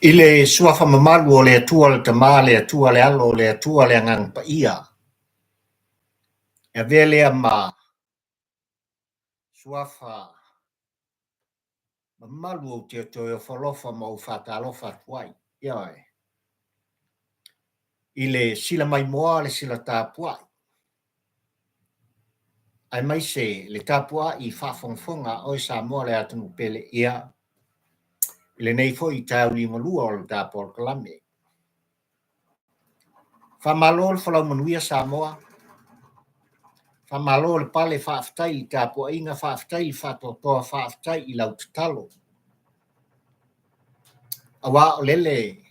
I le suafa mamalu o le atua le tamā le atua le alo le atua le angang pa ia. E vea lea ma suafa mamalu o te atoe o whalofa ma o whātalofa tuai. Ia e. I le sila mai moa le sila tāpuai. Ai mai se le tāpua I whawhongwhonga o sa moa le atunu pele ia. I le nei fo I tau li malua o le tāpua o kalame. Whamalo le whalau manuia sa moa. Whamalo le pale Faafetai I tāpua inga Faafetai I whatotoa Faafetai I lau tatalo. Awa o lele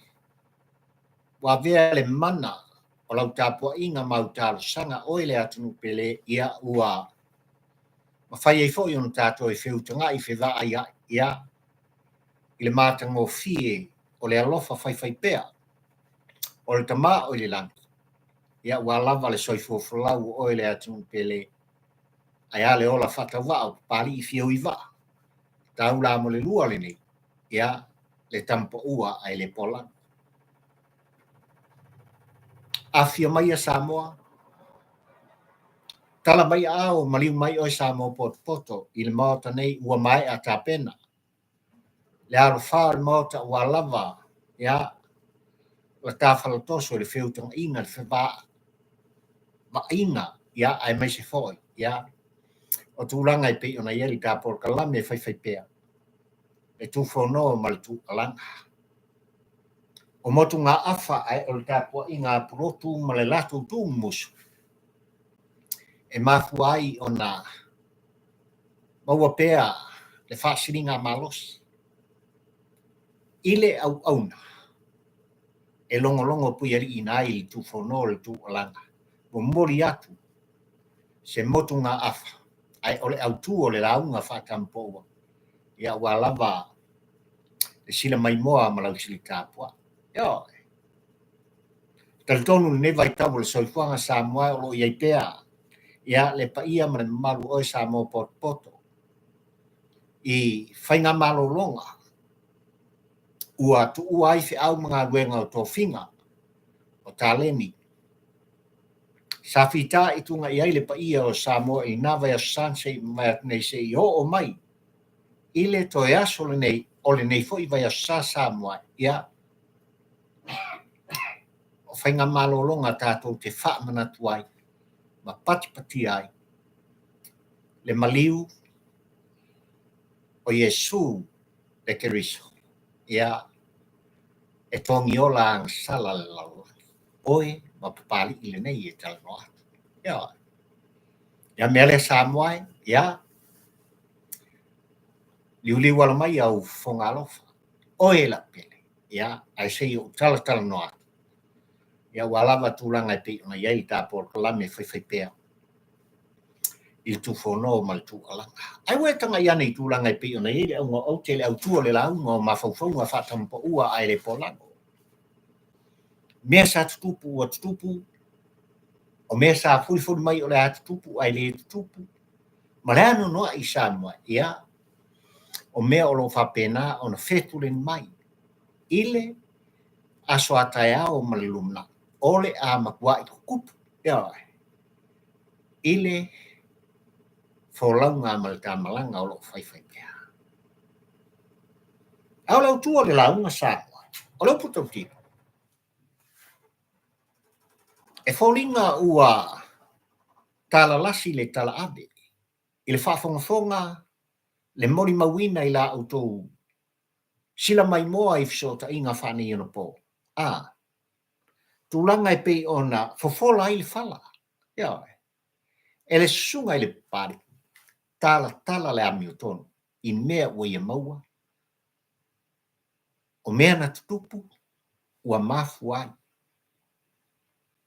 wa vea le mana o lau tāpua inga mau tālo sanga o le atunu pele ia ua mawhai e fo I on tātou e whiutanga I whiwa ia I le mātango fie o le alofa whai pea o le tamā o le langi. Ia ua lava le soifuafulau o le atunu pele ai ale ola whatawa o Papalii I fio I wa. Tau la mo le lua le nei. Ia le tampo ua ai le pola. Afia mai a Samoa. Tala mai au maliu mai o Samoa poto I le maota nei ua mai a tāpena. Le alo wha le maota ua lava. Ia la tāwhala toso le whiutanga inga le whiwa ma inga. Ia ai mai se foi. Ia o tūlanga I pe ona ieri tāpor kalame whai pea. E tū whono ma le tū alanga. O motu ngā awha ai o le tāpua I ngā purotu ma le latu tū musu. E mafu ai o nā maua pea le whaasiringa malos. Ile au auna. E longo puiari I nai le tū whono le tū alanga. Mo mori atu. Se motu ngā awha. Ai o le au tū o le launga whatampoua. Ia ua lava le sila mai moa ma lau sili tāpua. Ia. Taltonu le newa I tamu le soifuanga Samoa o lo iai pea. Ia le paia ma le malu o Samoa poto. I whainga malo longa. Ua tu ua ai au mga ruenga o tō whinga. O tāleni. Sa whita I tunga I ai le paia o Samoa I nawa ya sanse mai nei se I o mai. I le to e aso le nei o le nei fo I vai a Samoa. Ia. O whainga malo longa tātou te wha manatuai. Ma pati ai. Le maliu o Yesu le keriso. Ia e tongi ola ang sala le lau. Oe ma Papalii I le nei e tala noa. Ia. Ia mea le Samoa. Ia. Liuli wala mai au whonga alofa. Oe la pele. Ia. Ai se o tala noa. Ia walawa tūlanga I pe ona iai tāpor kalame whai pea. I tu whono ma le tū alanga. Ai wetanga I ane I tūlanga I pe ona iai le au ngā au te le au tua le launga o mawhauwhaunga whatampa ua ai le polango. Mea sa tutupu ua tutupu. O mea sa furi mai o le a tutupu ai le tutupu. Ma le anu noa I Samoa. Ia. O mea o lo whapena o na whetule mai. Ile aso atai ao ma le lumna. Ole a makua I kukupu. Ia. Ile wholaunga ma le tamalanga o lo whai pea. Au lau tua le launga Samoa. O lau putau tino. E wholinga ua tala lasi le tala ave. I le whawhongafonga le mori mawina I la autou. Sila mai moa I fisota inga whane I po. Tūlanga I pe ona fofola I le whala. Ia. E le sunga I le pari. Tala le ami o tonu. I mea ua ia maua. O mea na tutupu. Ua mafu ai.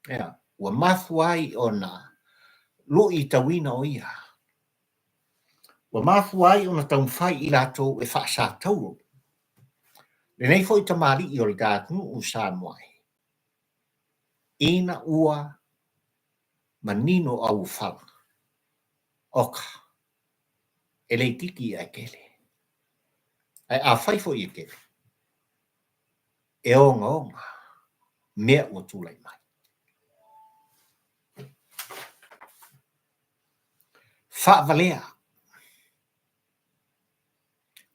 Ia. Ua mafu ai ona lo I tawina o ia. Ua mafu ai ona taumwhai I lato e whaasa tauro. Le nei foi tamari I o le gātunu o Samoa. Ina ua manino au whala. Oka. E le tiki ai kele. Ai a whaifo I kele. e onga mea ua tūlai mai. Faavalea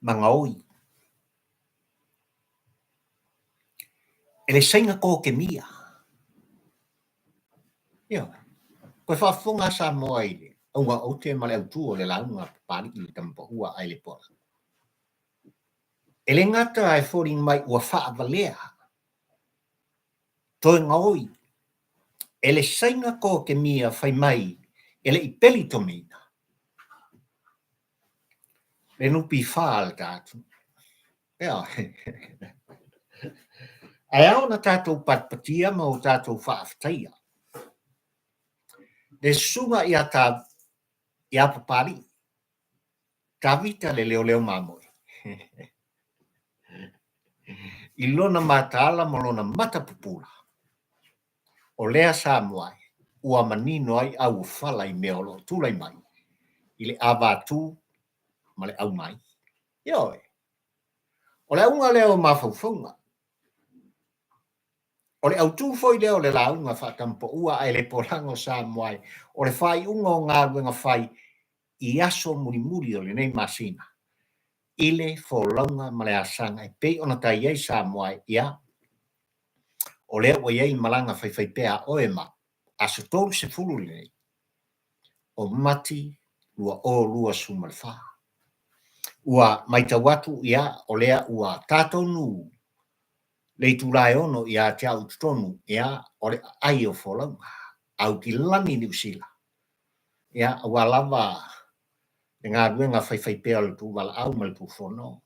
ma Gaoi. E le Saina Kokemia. Ia, koe whaafonga sa moa i le. Aunga o te male au tū o le launga Papalii i le tampaua ai le pola. E le ngata ai fōring mai ua Faavalea. Toi Gaoi. E le Saina Kokemia whai mai e le i peli tomina. Le nupi whaal tātu. Ia. Ai au na tātou patpatia ma o tātou Faafetai. Le sunga ia tā ia Papalii. Tavita le leo mamoi. I lona matala mo lona mata Pupula. O lea sa moai. Ua manino ai au fala i mea lo tūlai mai. I le avatu ma le au mai. Ioi. O le aunga leo mawhauwhaunga. O le au tūwhoi leo le launga whatampo ua ai le polango sa moai. O le whai unga o ngā ruenga whai i aso muri o le nei masina. Ile wholaunga ma le asanga e pei ona tai ei sa moai ia. O lea ua iei malanga whai pea oe ma. Aso tōru se fulu le nei. O mati lua o lua suma le wha. Ua maita watu ia o lea ua tātou nu. Le tūlai ono ia te au tutonu ia o le ai o wholaunga. Au ki lani ni usila. Ia ua lava e ngā ruenga whai pea le tū wala au ma le tū whono.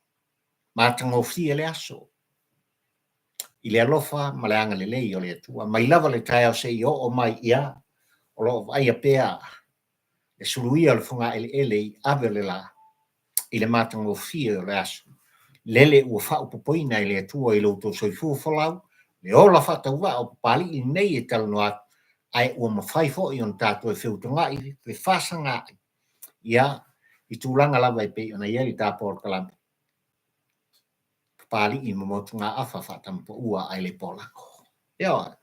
Ma tangofia le aso. I le alofa ma le anga le lei o le atua. Mai lava le tai au se i o mai ia. O lo ai a pea. E suluia le whunga ele i ave le la. I le matangofia o le aso. Lele ua whao popoina i le atua i lo tō soifu whalau. Le ola whatauwa o Papalii i nei e talanoa. Ai ua mawhai fo i on tātou e whiutonga i le whasanga ia. I tūlanga lava i pei ona ieri tāpōr kalame. Papalii i mamotu ngā awha whatampo ua ai le polako. Ia.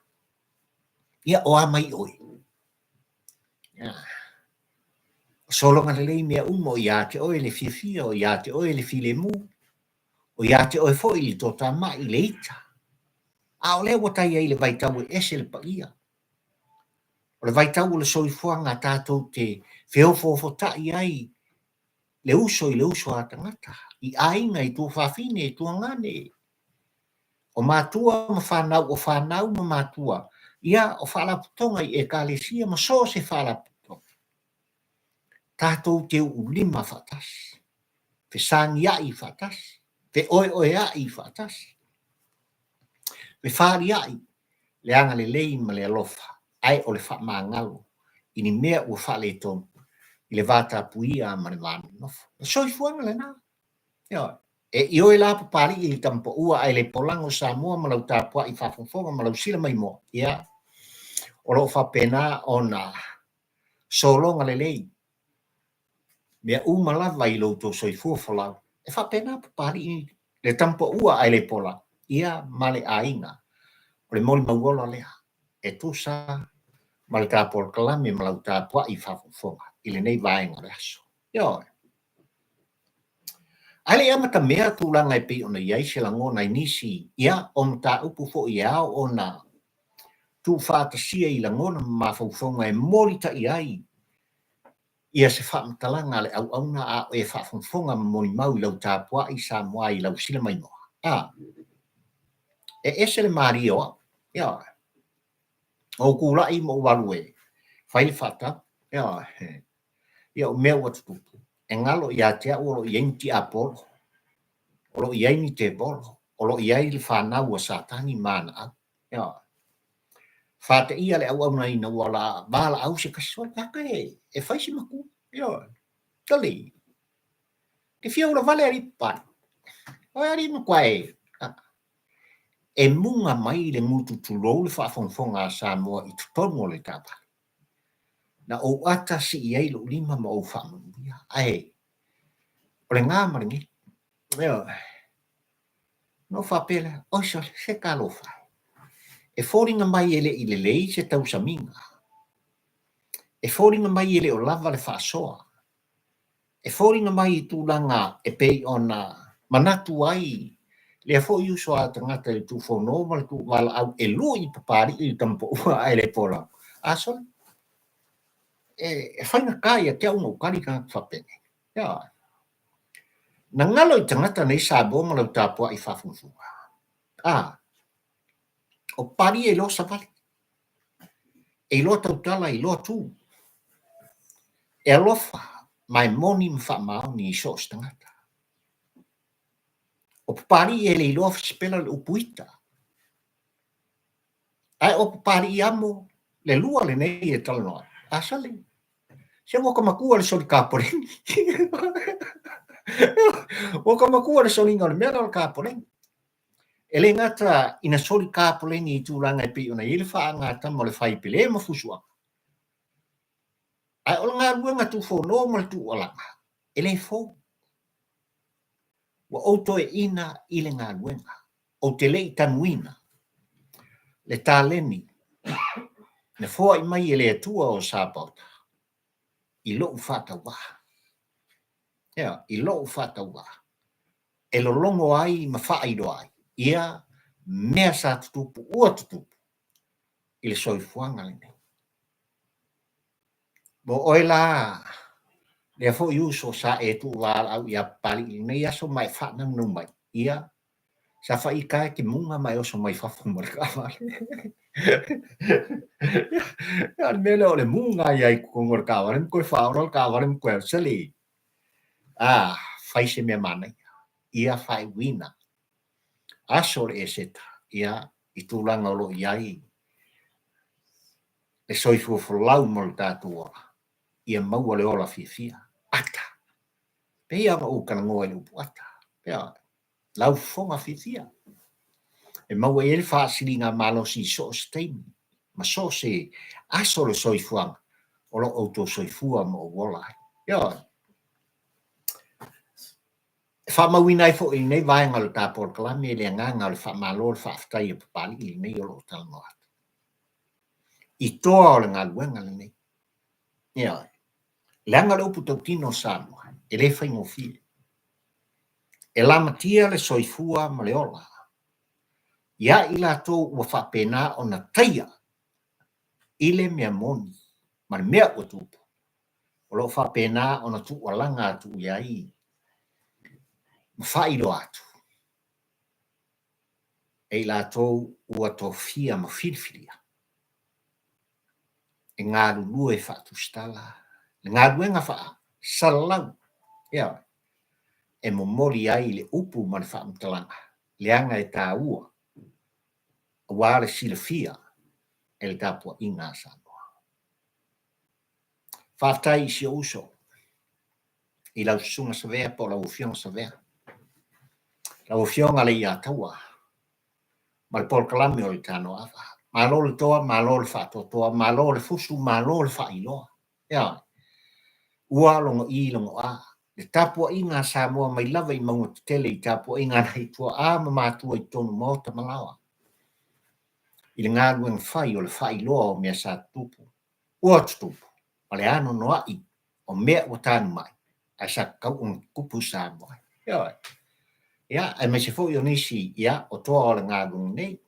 Ia o amai oi. Ia. Solonga le lei mea umo ia te oe le fia o ia te oe le file mu. O ia te oe fo i li tō tama i le ita. A o lea watai ai le vaitau e ese le paia. O le vaitau le soifuanga tātou te whiofofo tai ai. Le uso i le uso a tangata. I ainga i tō whawhine i tō ngane. O mātua ma whanau o whanau ma mātua. Ia o whalaputonga i e kālesia ma so se whalaputonga. Tātou te ulima whatas. Te sangia i whatas. Te oe a i whatas. Te whāri ai. Le anga le lei ma le alofa. Ai o le whamangalo. I ni mea ua whale tonu. I le vata puia ma le vāne nofo. E soifuanga le nā. Ia. E i oe la Papalii i li tampo ua ai le polango sa mua ma lau tāpua i whafonfonga ma lau sila mai moa. Ia. O lo whapena o nā solonga le lei. Mea umalava i lo tō soifua whalau. E whapena Papalii le tampo ua ai le pola. Ia ma le ainga. O le moli mauola lea. E tūsa ma le tāpua kalame ma lau tāpua i whafonfonga. I le nei vaenga le aso. Ia. Ale amata mea tūlanga e pei ona iai se langona i nisi. Ia o mta upu fo i au o na tū whātasia i langona ma whauwhaunga e morita i ai. Ia se whaamatalanga le au auna a e whaafonfonga moni mau i lau tāpua i sa moa i lau sila mai moa. E ese le mario. Ia. O kūla i mo walue. Whaile whata. Ia. Ia o mea watutupu. E ngalo ia te au olo iei ti apolo. Olo iei ni te bolo. Olo iei le whanau a satani mana au. Ia. Whata ia le au au nei na wala bala au se kasua kaka e whaisi maku. Ia. Tali. Ke fia ula vale aripa. O ari makua e munga mai le mutu tulou le whaafonfonga sa moa i tutonu le tapa. Na o ata si iei lo lima ma o whaamanuia. Ai. O le ngā maringi. Ia. no whapele, oisa se kalofa. E fōringa mai ele i le lei se tau saminga. E fōringa mai ele o lava le whaasoa. E fōringa mai i tūlanga e pei ona manatu ai. Le fo yuso a tangata i tu whono, ma le tu wala au e lui i papari i tampo ua ai le pola. Ason, e whainga kai a kia unga ukari ka whapene. Ia. Na ngalo i tangata nei sa boma lau tāpua i whafunfunga. O pari e lo savali. E lo tautala i lo tu. E alofa, mai moni mwha mao ni so stangata. O pari e le ilofa spela le upuita. Ai o pari amo le lua le nei e talanoa. Asale. Se waka makua le soli kāporeni. Waka makua le soli ngā le mea le kāporeni. E le ngata ina soli kāporeni i tūranga e pi ona i le wha ngata mo le whai pile ma fusua. Ai o ngā ruenga tu whono mo le tu olanga. E le fō. Wa auto e ina i le ngā ruenga. O te lei tanuina. Le tāleni. Ne fōa i mai e le atua o sāpauta. I lo ufata wa. Ia, i lo ufata wa. E lo longo ai ma whaaido ai. Ia, mea sa tutupu, ua tutupu. I le soifuanga le nei. Mo oi la, le fo yuso sa e tu wala au ia pali nei aso mai whana numai. Ia, sa whai kai ki munga mai oso mai whafumorikawa. Ia, mele o le munga iai kumorikawa. Rem koe whaoro kawa, rem koe sali. Whai se mea manai. Ia whai wina. Aso le eseta. Ia, i tūlanga lo iai. Le soifu fulau mo le tātua. Ia maua le ola fia. Ata. Pea ma ukana ngoe le upu ata. Pea, lau fonga fia. E maua e le whaasiri ngā malo si so steini. Ma so se aso le soifuanga. O lo auto soifua mo o wola. Ia. Whamawina i fo i nei vaenga le tāpor kalame le nganga le whamalo le Faafetai e Papalii i nei o lo talanoa. I toa o le ngā luenga le nei. Ia. Leanga le upu tautino Samoa, e le whaingo fie. E lamatia le soifua ma le ola. Ia i la tō ua whapena o na taia. I le mea moni, ma le mea ua tupu. O lo whapena o na tu walanga atu iai. Ma whairo atu. E la tō ua tō fia ma whirwhiria. E ngā lulu e whaatu stala. Ngā ruenga wha salau. Ia. E momori ai le upu ma le whaamtalanga. Leanga e tā ua. Ua le silafia. E le tāpua i ngā Samoa. Faafetai i si uso. I lau sunga savea po lau fionga savea. Lau fionga le ia taua. Ma le polkalami o le tāno awa. Malo le toa, malo le whaatotoa, malo le fusu, malo le whailoa. Ia. Ua longo I longo a. Le tapua i ngā Samoa mai lava i maunga tele I tapua I ngā reitua a ma mātua I tonu mota malawa. I le ngā ruenga whai o le whai loa o mea sa tupu. Ua tupu. O le ano noa I o mea o tānu mai. A sa kau un kupu Samoa. Ia. Ia, ai mai se fo I o nisi ia o toa o le ngā ruenga nei.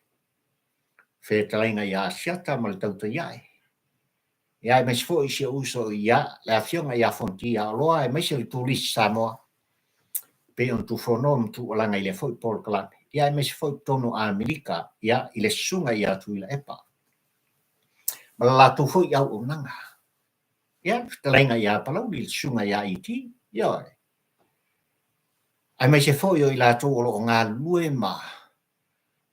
Faafetai ia siata ma le tauta iai. Ia mai se fo I se uso ia le afionga ia fontia loa e mai se tulis Samoa. Pe on tu fono tu olanga ile fo por kala. Ia mai se fo tono a Amerika ia ile sunga ia tu ile epa. Ma la tu fo ia o nanga. Ia talenga ia palau ile sunga ia iti. Ia. Ai mai se fo io ila tu o nga lue ma.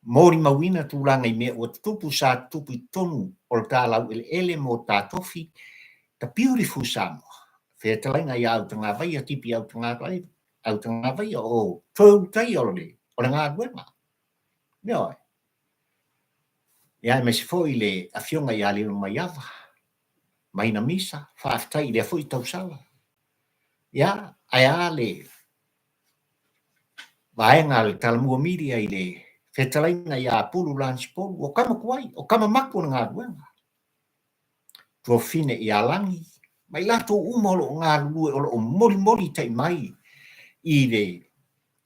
Mori mawina tu langa I me o tupu sa tupu tonu o ta lau ele mo ta tofi the beautiful Samoa. Faafetai ia au tanga vai a tipi au tanga vai au tanga vai o tau tai o le ngā ruenga. Ia. Ia me se foi le afionga ia le mai ava. Mai na misa Faafetai le foi tau sala. Ia ai ale vaenga le talamua media i le whetalaina ia pulu lunch polu, o kama kuai, o kama maku na ngā ruenga. Tua fine i alangi, mai lato umolo ngā lue o mori tai mai i le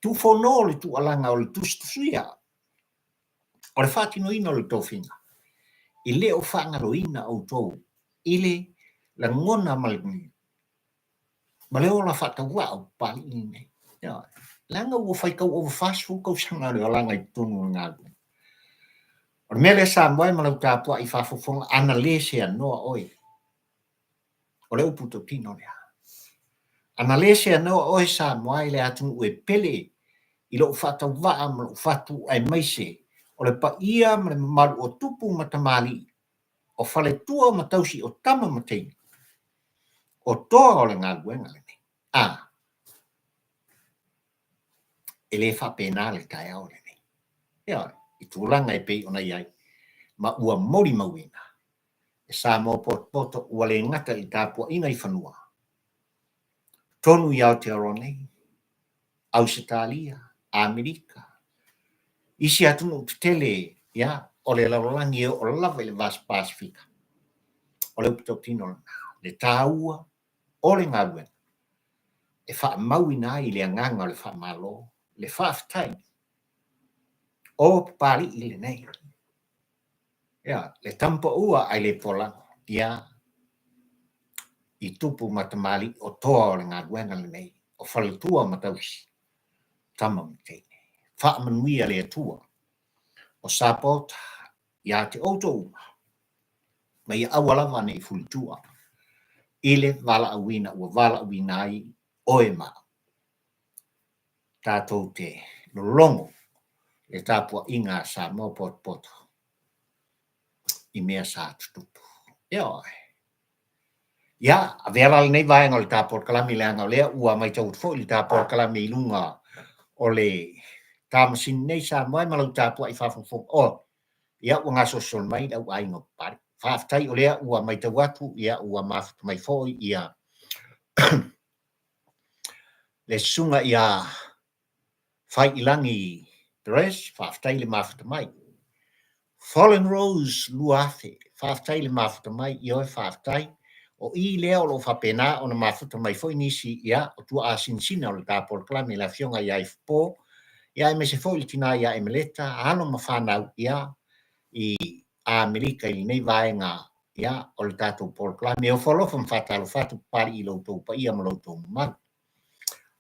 tu fono le tu alanga o le tustusuia. O le whātino ina o le tōwhinga. I le o whangaro ina au tōu, i le la ngona malini. Ma le o la whātaua au pali i nei. Langa ua whaikau o whāsfu kau sanga le alanga i tonu ngā lue. O le mele sa moe malau tāpua i whāwhawhonga ana le sea noa oi. O le uputo tino lea. Ana le sea noa oi sa moe le atunu ue pele i lo whātau waa ma lo whātu ai maise o le pa ia ma le maru o tupu matamali o whale tua matausi o tama matei o toa o le ngā luenga le nei. E le whapena le tai au le nei. Ia, i tūranga e pei ona iai ma ua mori mauina. E sa mō poto ua le ngata i tāpua inga i whanua. Tonu i Aotearoa nei, Ausitalia, Amerika. Isi atunu tele, ia, o le larolangi o lava i le Vas Pasifika. O le upitotino le tāua o le ngāwen. E wha mauina i le anganga o le wha malo, le Faafetai. O Papalii i le nei. Ia, le tampa ua ai le pola, ia, i tupu matamali o toa o le ngāwen le nei. O whale tua matausi. Tama matei. Wha manuia le tua. O sapota, ia te oto uma. Ma ia awalama ne i fulitua. Ile vala awina ua vala awina ai oe ma. Tātou te lolongo le tāpua inga sa mō poto. I mea sa tutupu. Ia oe. Ia, a vera le nei vaenga o le tāpua kalami le anga o lea ua mai tau tfo i le tāpua kalami i lunga o le tāmasini nei sa mai malau tāpua i whawhawhong. O, ia ua ngā sosol mai au ainga pari. Faafetai o lea ua mai tau atu, ia ua mafutu mai foi, ia le sunga ia whai ilangi dress, Faafetai le mafutu mai. Fallen Rose luafe, Faafetai le mafutu mai, ioe Faafetai, o i lea o lo whapena o na mafutu mai foi nisi, ia, o tua a sinsina o le tāpol klame la fionga ia i fpo, ia e me se foi tina ia e meleta, ano mawhanau, ia, i Amerika i nei vaenga, ia, o le tātou pol klame, o whalofam whatalo whatu pari i loutou pa ia ma loutou maru.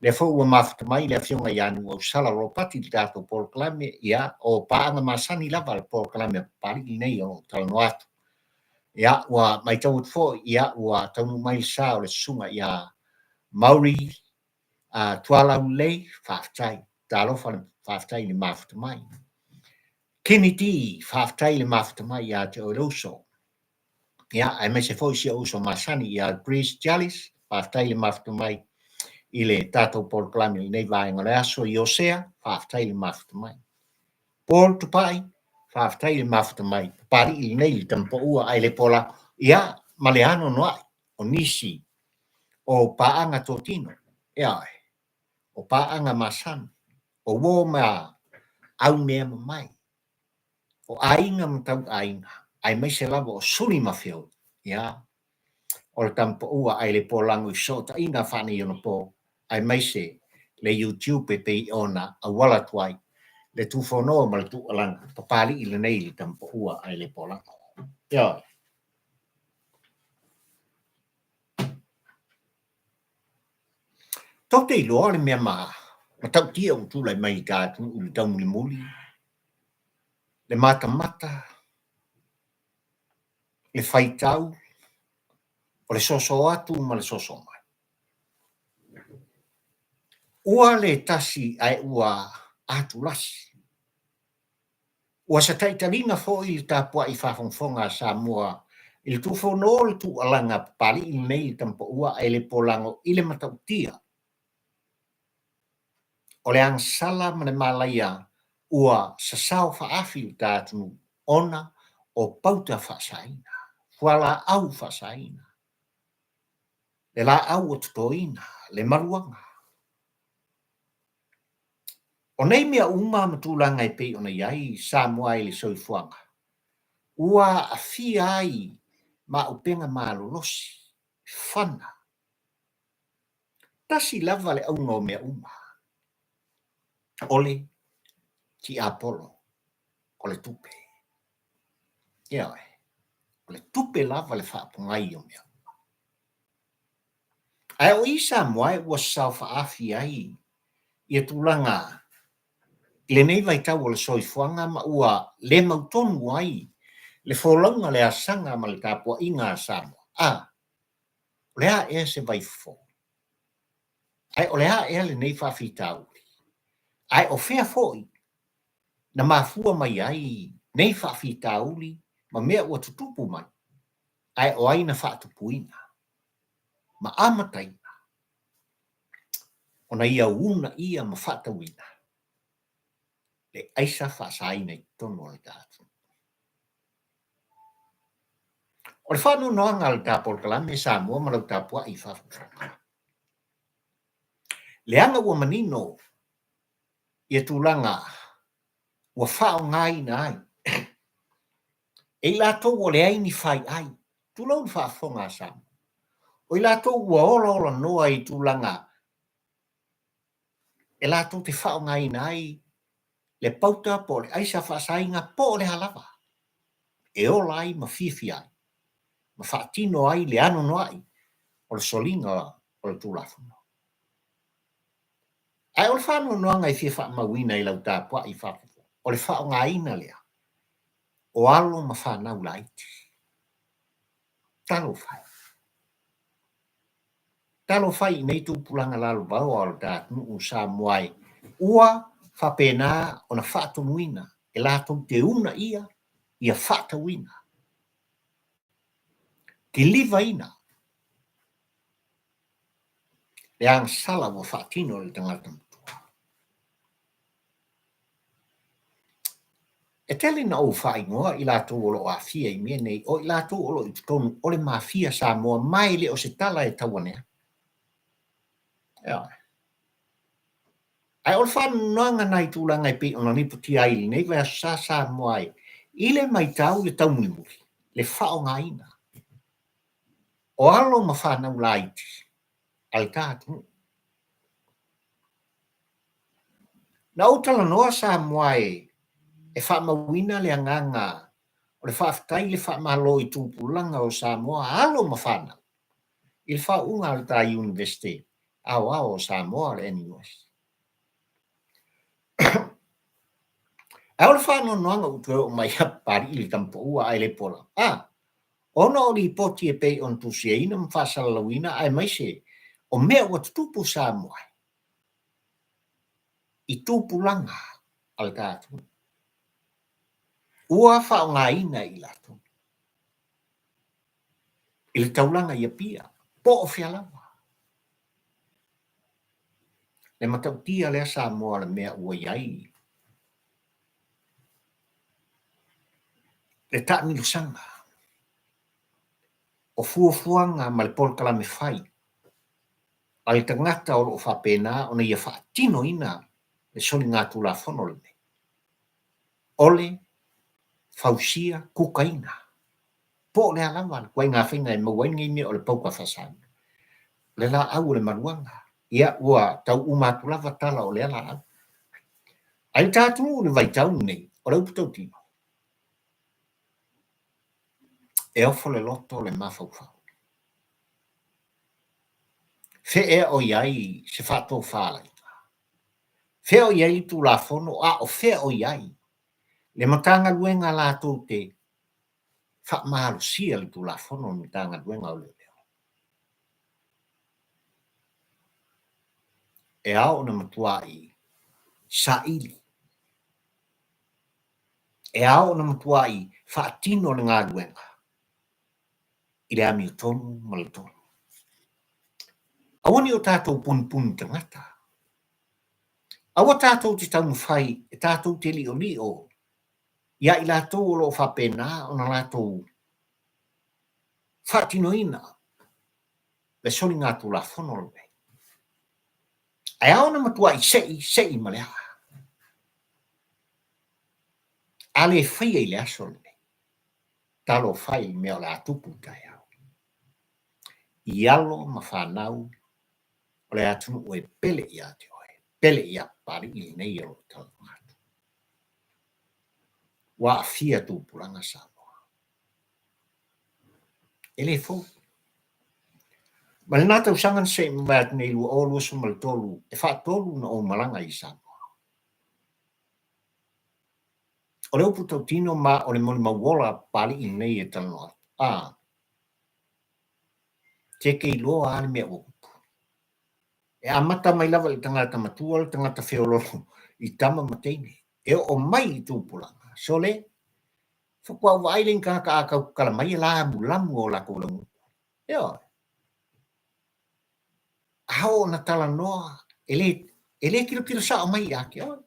Le fo ua mafuta mai le fionga ianu o sala ropati le tātou pol klame, ia, o paanga masani lava le pol klame pari i nei o talano atu. Ia, ua mai tau fo, ia, ua taunu mai sa o le sunga, ia, Mauri, tuala ulei, Faafetai, talofa le Faafetai le mafuta mai. Kennedy, Faafetai le mafuta mai, ia, te o loso. Ia, ai me se foi si oso masani, ia, Grace Jalis, Faafetai le mafuta mai, i le tātou Paul Klami nei vaenga le aso i Osea, Faafetai le mafuta mai. Paul Tupai, Faafetai le mafuta mai. Pari i nei li tampo ua ai le pola, ia, maleano noai, o nisi, o paanga totino, ia, o paanga masani, o woma au mea mai, o ainga matau ainga, ai mai se lava o suri mawhio, ia, o le tampo ua ai le polango i sota ina whani i ona po, ai mai se le YouTube pe ona a wala tuai, le tufono ma le tu alanga, Papalii i le nei li tampo ua ai le polango. Ia. Tau te iloa le mea maa, ma tau tia o tūlai mai tātu u le tau muli, le mata, le whaitau, o le soso atu ma le soso mai. Ua le tasi ai ua atu lasi. Ua sa taitarina fo i tāpua i whawhongwhonga sa mua i le tufono le tu alanga pali i nei tampo ua ai le polango i le matautia. O le angsala ma le malaia ua sa sao whaafi tātunu ona o pauta whasaina. Fuala au whasaina. Le la au o tutoina, le maruanga. O nei mea uma matulanga e pe ona iai Samoa i le soifuanga. Ua a fia ai ma upenga malolosi. Fana. Tasi lava le au no mea uma. Ole ki Apollo. O le tupe. Ia e. O le tupe lava le whaapungai o mea. Ai o isa moai ua saufa afi ai. Ia tulanga. Le nei vai tau o le soifuanga ma ua le mautonu ai. Le wholaunga le asanga ma le tāpua inga Samoa. Lea e se vai fo. Ai o lea e le nei Faafetai. Ai o fea foi. Na mafua mai ai nei Faafetai ma mea ua tutupu mai. Ai o ai na whaatupuina. Ma amataina. Ona ia una ia ma whaatawina. Le aisa whaasaina i tono le tātu. O le whanu noanga le tāpol kalame Samoa ma lau tāpua i Faafetai. Le anga ua manino ia tūlanga ua whao ngai na ai. E lato o le aini whai ai. Tūlau ni whaafonga Samoa. O i lato ua ola noa i tūlanga. E lato te whao ngai na ai. Le pauta po le aisa whaasainga po le halawa. E ola ai ma fifi ai. Ma whaatino ai le ano no ai. O le solinga o le tūlafono. Ai o le whanu noanga i fia whaamawina i lau tāpua i Faafetai. O le whao ngai na lea. O alo ma whanau laiti. Talo whai. Talo whai i nei tūpulanga lalo bau o le tātunu o Samoa. Ua whapena o na whaatonuina. E lātou te una ia whaatawina. Te liva ina. Le ang sala wa whaatino le tangata mutua. E tele na o whaingoa i lātou olo a fia i mea nei. O i lātou olo i tutonu o le mafia Samoa mai le o se tala e tawanea. Ai o le whananga nai tūlanga i pe ona niputi ai nei vai sa Samoa ai. Ile mai tau le taumimuri. Le whao ngaina. O alo ma whanau laiti. Al tātu. Na utala noa Samoa e whaamawina le anganga. O le Faafetai le whaamalo i tūpulanga o Samoa. Alo ma whanau. I le whaunga al tā university. Au o Samoa le NUS. Au le whanau noanga utu o mai hapari i le tampo ua ai le pola. Ona o li poti e pei on tusia ina mfasalawina ai mai se o mea ua tutupu Samoa. I tūpulanga al tātu. Ua whaonga ina i lato. I le taulanga ia pia. Po o whialawa. Le matautia lea Samoa le mea ua iai. Le taamilusanga. O fuafuanga ma le polkalame whai. A le tangata o lo whapena o na ia whaatino ina le soli ngā tūlafono le me. Ole, fausia, kukaina. Po le alawa, kwa ngā whinga e mawainga ine o le pauka whasanga. Le la au le maruanga. Ia ua tau umatulawa tala o le ala au. Ai tātu le vai tau nei, o lau putau tino. E ofo le loto le mawhauwhau. Fe e o iai se whato whalai. Fe o iai tu la fono o fe o iai. Le matanga luenga la tō te whaamaru sia le tu la fono le matanga luenga o leo. E ao na matua i saili. E ao na matua i whaatino le ngā luenga. I le ami o tonu ma le tonu. Awani o tātou pun tangata. Awa tātou te taunu whai, e tātou te li o. Ia i lātou o lo whapena o na lātou whaatinoina. Le soli ngā tū la whono le. Ai au na matua i sei malea. Ale fai ai le aso le. Talo fai mea o le atupu tai au. Ialo ma whanau o le atunu o e pele i ate oe. Pele i a pari i nei o tau hatu. Wa a fia tūpuranga Samoa. Ele fo. Ma le nata usangan se mwat nei lu o lusu mal tolu. E wha tolu na o malanga i Samoa. O le upu tau tino ma o le moni mawola pari i nei e tanu atu. Teke i loa ale mea upu. E amata mai lava i tangata matua le tangata whiololo i tama mateine. E o mai i tūpuranga. So le, whakua wailing kaka a kau kala mai la mulamu o la koulangu. Eo. Hao na tala noa, ele kilo sa o mai ake o.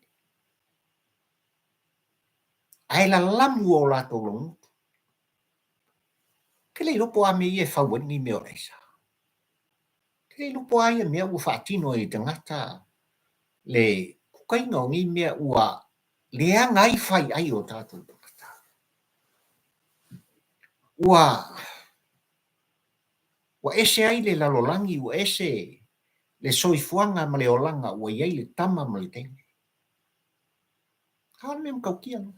Ai la lamu o la koulangu. Kele lupo a me ie whawani me o reisa. Kele lupo a ia mea ua whaatino i tangata le kukainga o ngi mea ua le angai whai ai o tātou tangata. Ua ese ai le lalolangi, ua ese le soifuanga ma le olanga, ua iai le tama ma le tenge. Hao mea mkaukia no.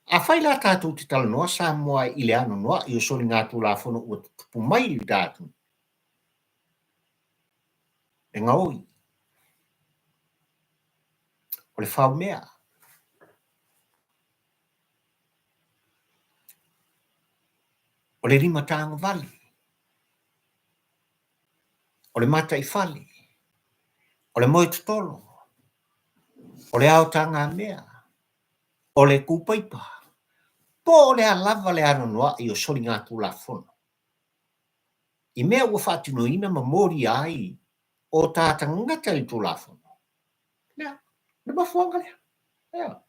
A whai la tātou te tala noa sa moa i le ano noa i o soli ngātu la whono ua tupu mai i tātou. E Gaoi. O le Faavalea. O le rima tānga vali. O le mata i whali. O le moe tutolo. O le ao tanga mea. O le kupaipa. Po le alava le ano noa i o soli ngātu la whono. I mea ua whaatino ina ma mori ai o tāta ngata i tū la whono. Nea, le mafuanga lea. Nea.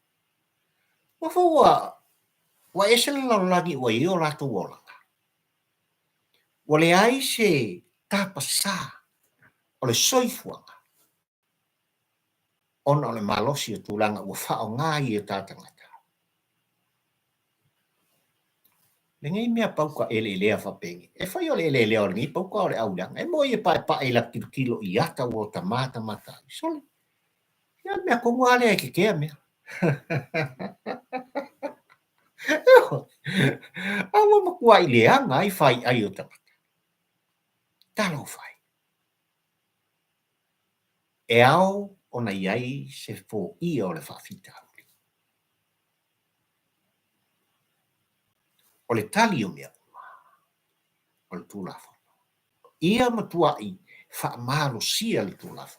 Mafua, wa ese le lalolagi ua i o lato wolanga. Wa le ai se tapa sa o le soifuanga. Ona o le malosi o tūlanga ua whao ngā i o tāta ngata. Le ngai mea pauka ele lea whapengi. E whai o le ele lea o le ngai pauka o le aulanga. E mo i e pae la kilo i ata o ta mata mata. Sole. Ia mea kongu ale e ke kea mea. Awa makua i leanga ai whai ai o tamata. Talo whai. E ao ona iai se fō ia o le Faafetai. O le tali o mea uma. O le tūlafo. Ia matua i whaamalo sia le tūlafo.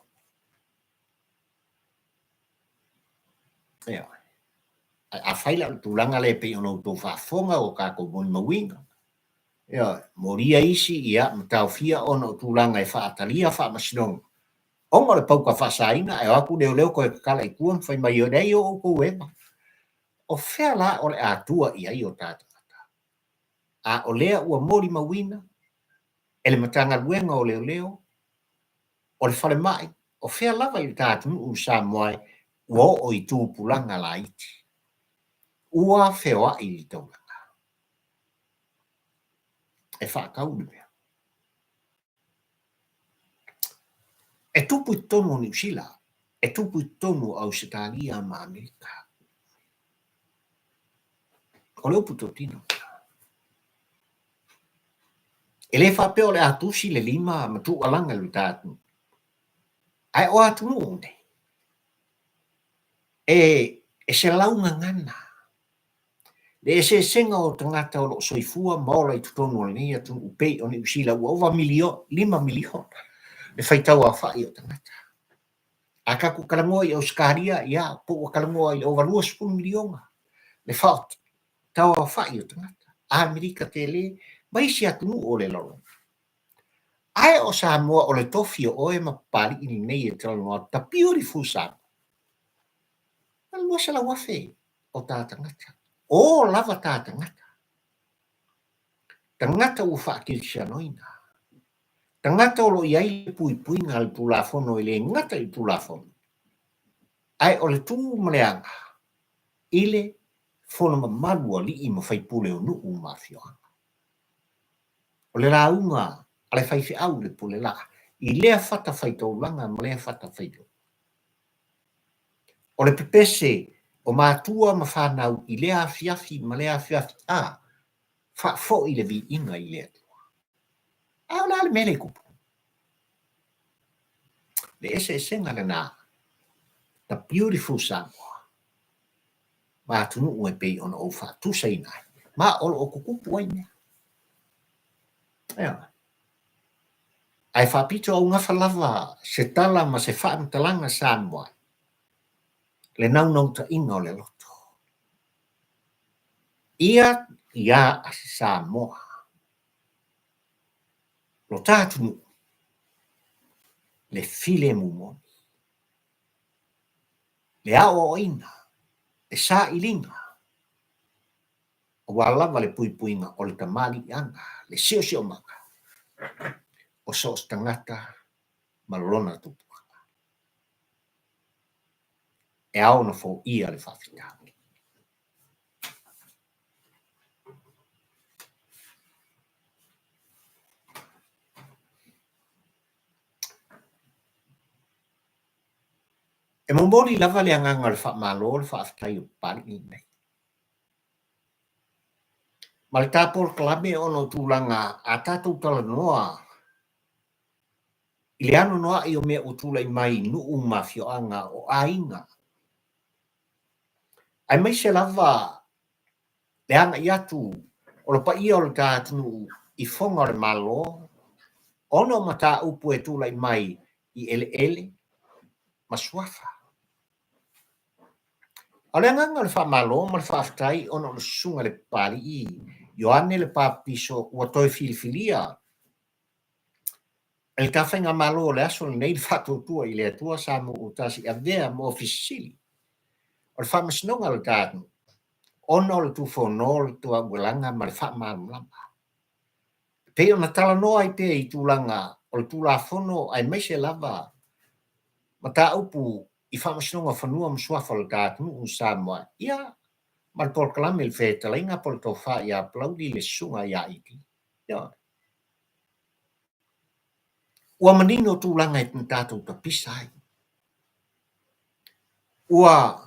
Ea. A whaila le tūlanga le pe ono tō whaafonga o kako moni mawinga. Ea, moria isi ia matau fia ono tūlanga e whaatalia whaamasinonga. Onga le pauka Saina, e aku leo koe kala i kuam whai mai o nei o kou ema. O whea la o le atua i ai o tātangata. A o lea ua mori mawina, e le matanga luenga o leo, o le whale mai, o whea lava i tātunu u sa moai, ua o i tūpulanga la iti. Ua whewa i taulanga. E whaakau ni mea. E tupu i tonu o New Zealand, e tupu i tonu au Australia ma Amerika. O leo puto tino. E le whapeo le atusi le lima ma tu alanga lu tātu. Ai o atu nuonde. E se launga ngana. Le se senga o tangata o lo soifua maola i tutonu o ni atu upei o New Zealand ua over 5 milion. Le whaitau a whai o tangata. A kaku kalangoa i Australia, ia, po o kalangoa i over 2 milionga. Le whaot, tau a whai o tangata. A Amerika te le, mai si atu o le lolo. Ai o Samoa o le tofi o e mapari i nei e talo noa, ta beautiful Samoa. Alua se la wafe o tā tangata. O lava tā tangata. Tangata u whaakirisia noina. Tangata o lo iai pui ngā le tūlafono i le ngata i tūlafono. Ai o le tū maleanga. ile fono mamalua li I mawhai pule o nuu mafioanga. O le raunga, ale whaiwhi au le pule la. I lea whata whaitaulanga, ma lea whata whaitau. O le pepese, o mātua ma whanau, I lea awhiawhi, ma lea awhiawhi, wha I le vi inga I lea tua. O la le mele kupu. Le ese senga le nā, the beautiful Samoa. Ma tunu ue pei ona o wha tu Saina. Ma olo o kukupu ai mea. Ea. Ai whapito au ngafa lava se tala ma se whaamtalanga Samoa. Le naunau ta inga o le loto. Ia a Samoa. Lo tātunu. Le file mumoni. Le ao o ina. Le sa ilinga. O walawa le puipuinga o le tamali anga. Le sio maka. O so tangata malona tupuanga. E ao na fo ia le Faafetai. E momoli lava le anganga le whaamalo le Faafetai o Papalii nei. Ma le tāpor kalame ono tūlanga a tātou tala noa. I le ano noa I o mea o tūlai mai nuu mafioanga o ainga. Ai mai se lava le anga I atu o le pa ia o le tātunu I fonga o le malo. Ono ma tā upu e tūlai mai I ele masuafa. A le anganga le whaamalo ma le Faafetai ono le sunga le Papalii. Ioane le papiso ua toi filifilia. E le tawhainga malo le aso le nei le whatutua I le atua sa mo utasi a vea mo ofisili. O le whamasinonga le tātunu. Ono le tufono le tua uelanga ma le whaamalo lama. Pei ona tala noa I te I tūlanga o le tūlafono ai meise lava. Ma tā upu I whamasinonga whanua msuafa le tātunu Samoa. Ia ma le polkalame le whetalainga po le tofa I aplaudi le sunga I aiti. Ia. Ua manino tūlanga I tātou ta pisai. Ua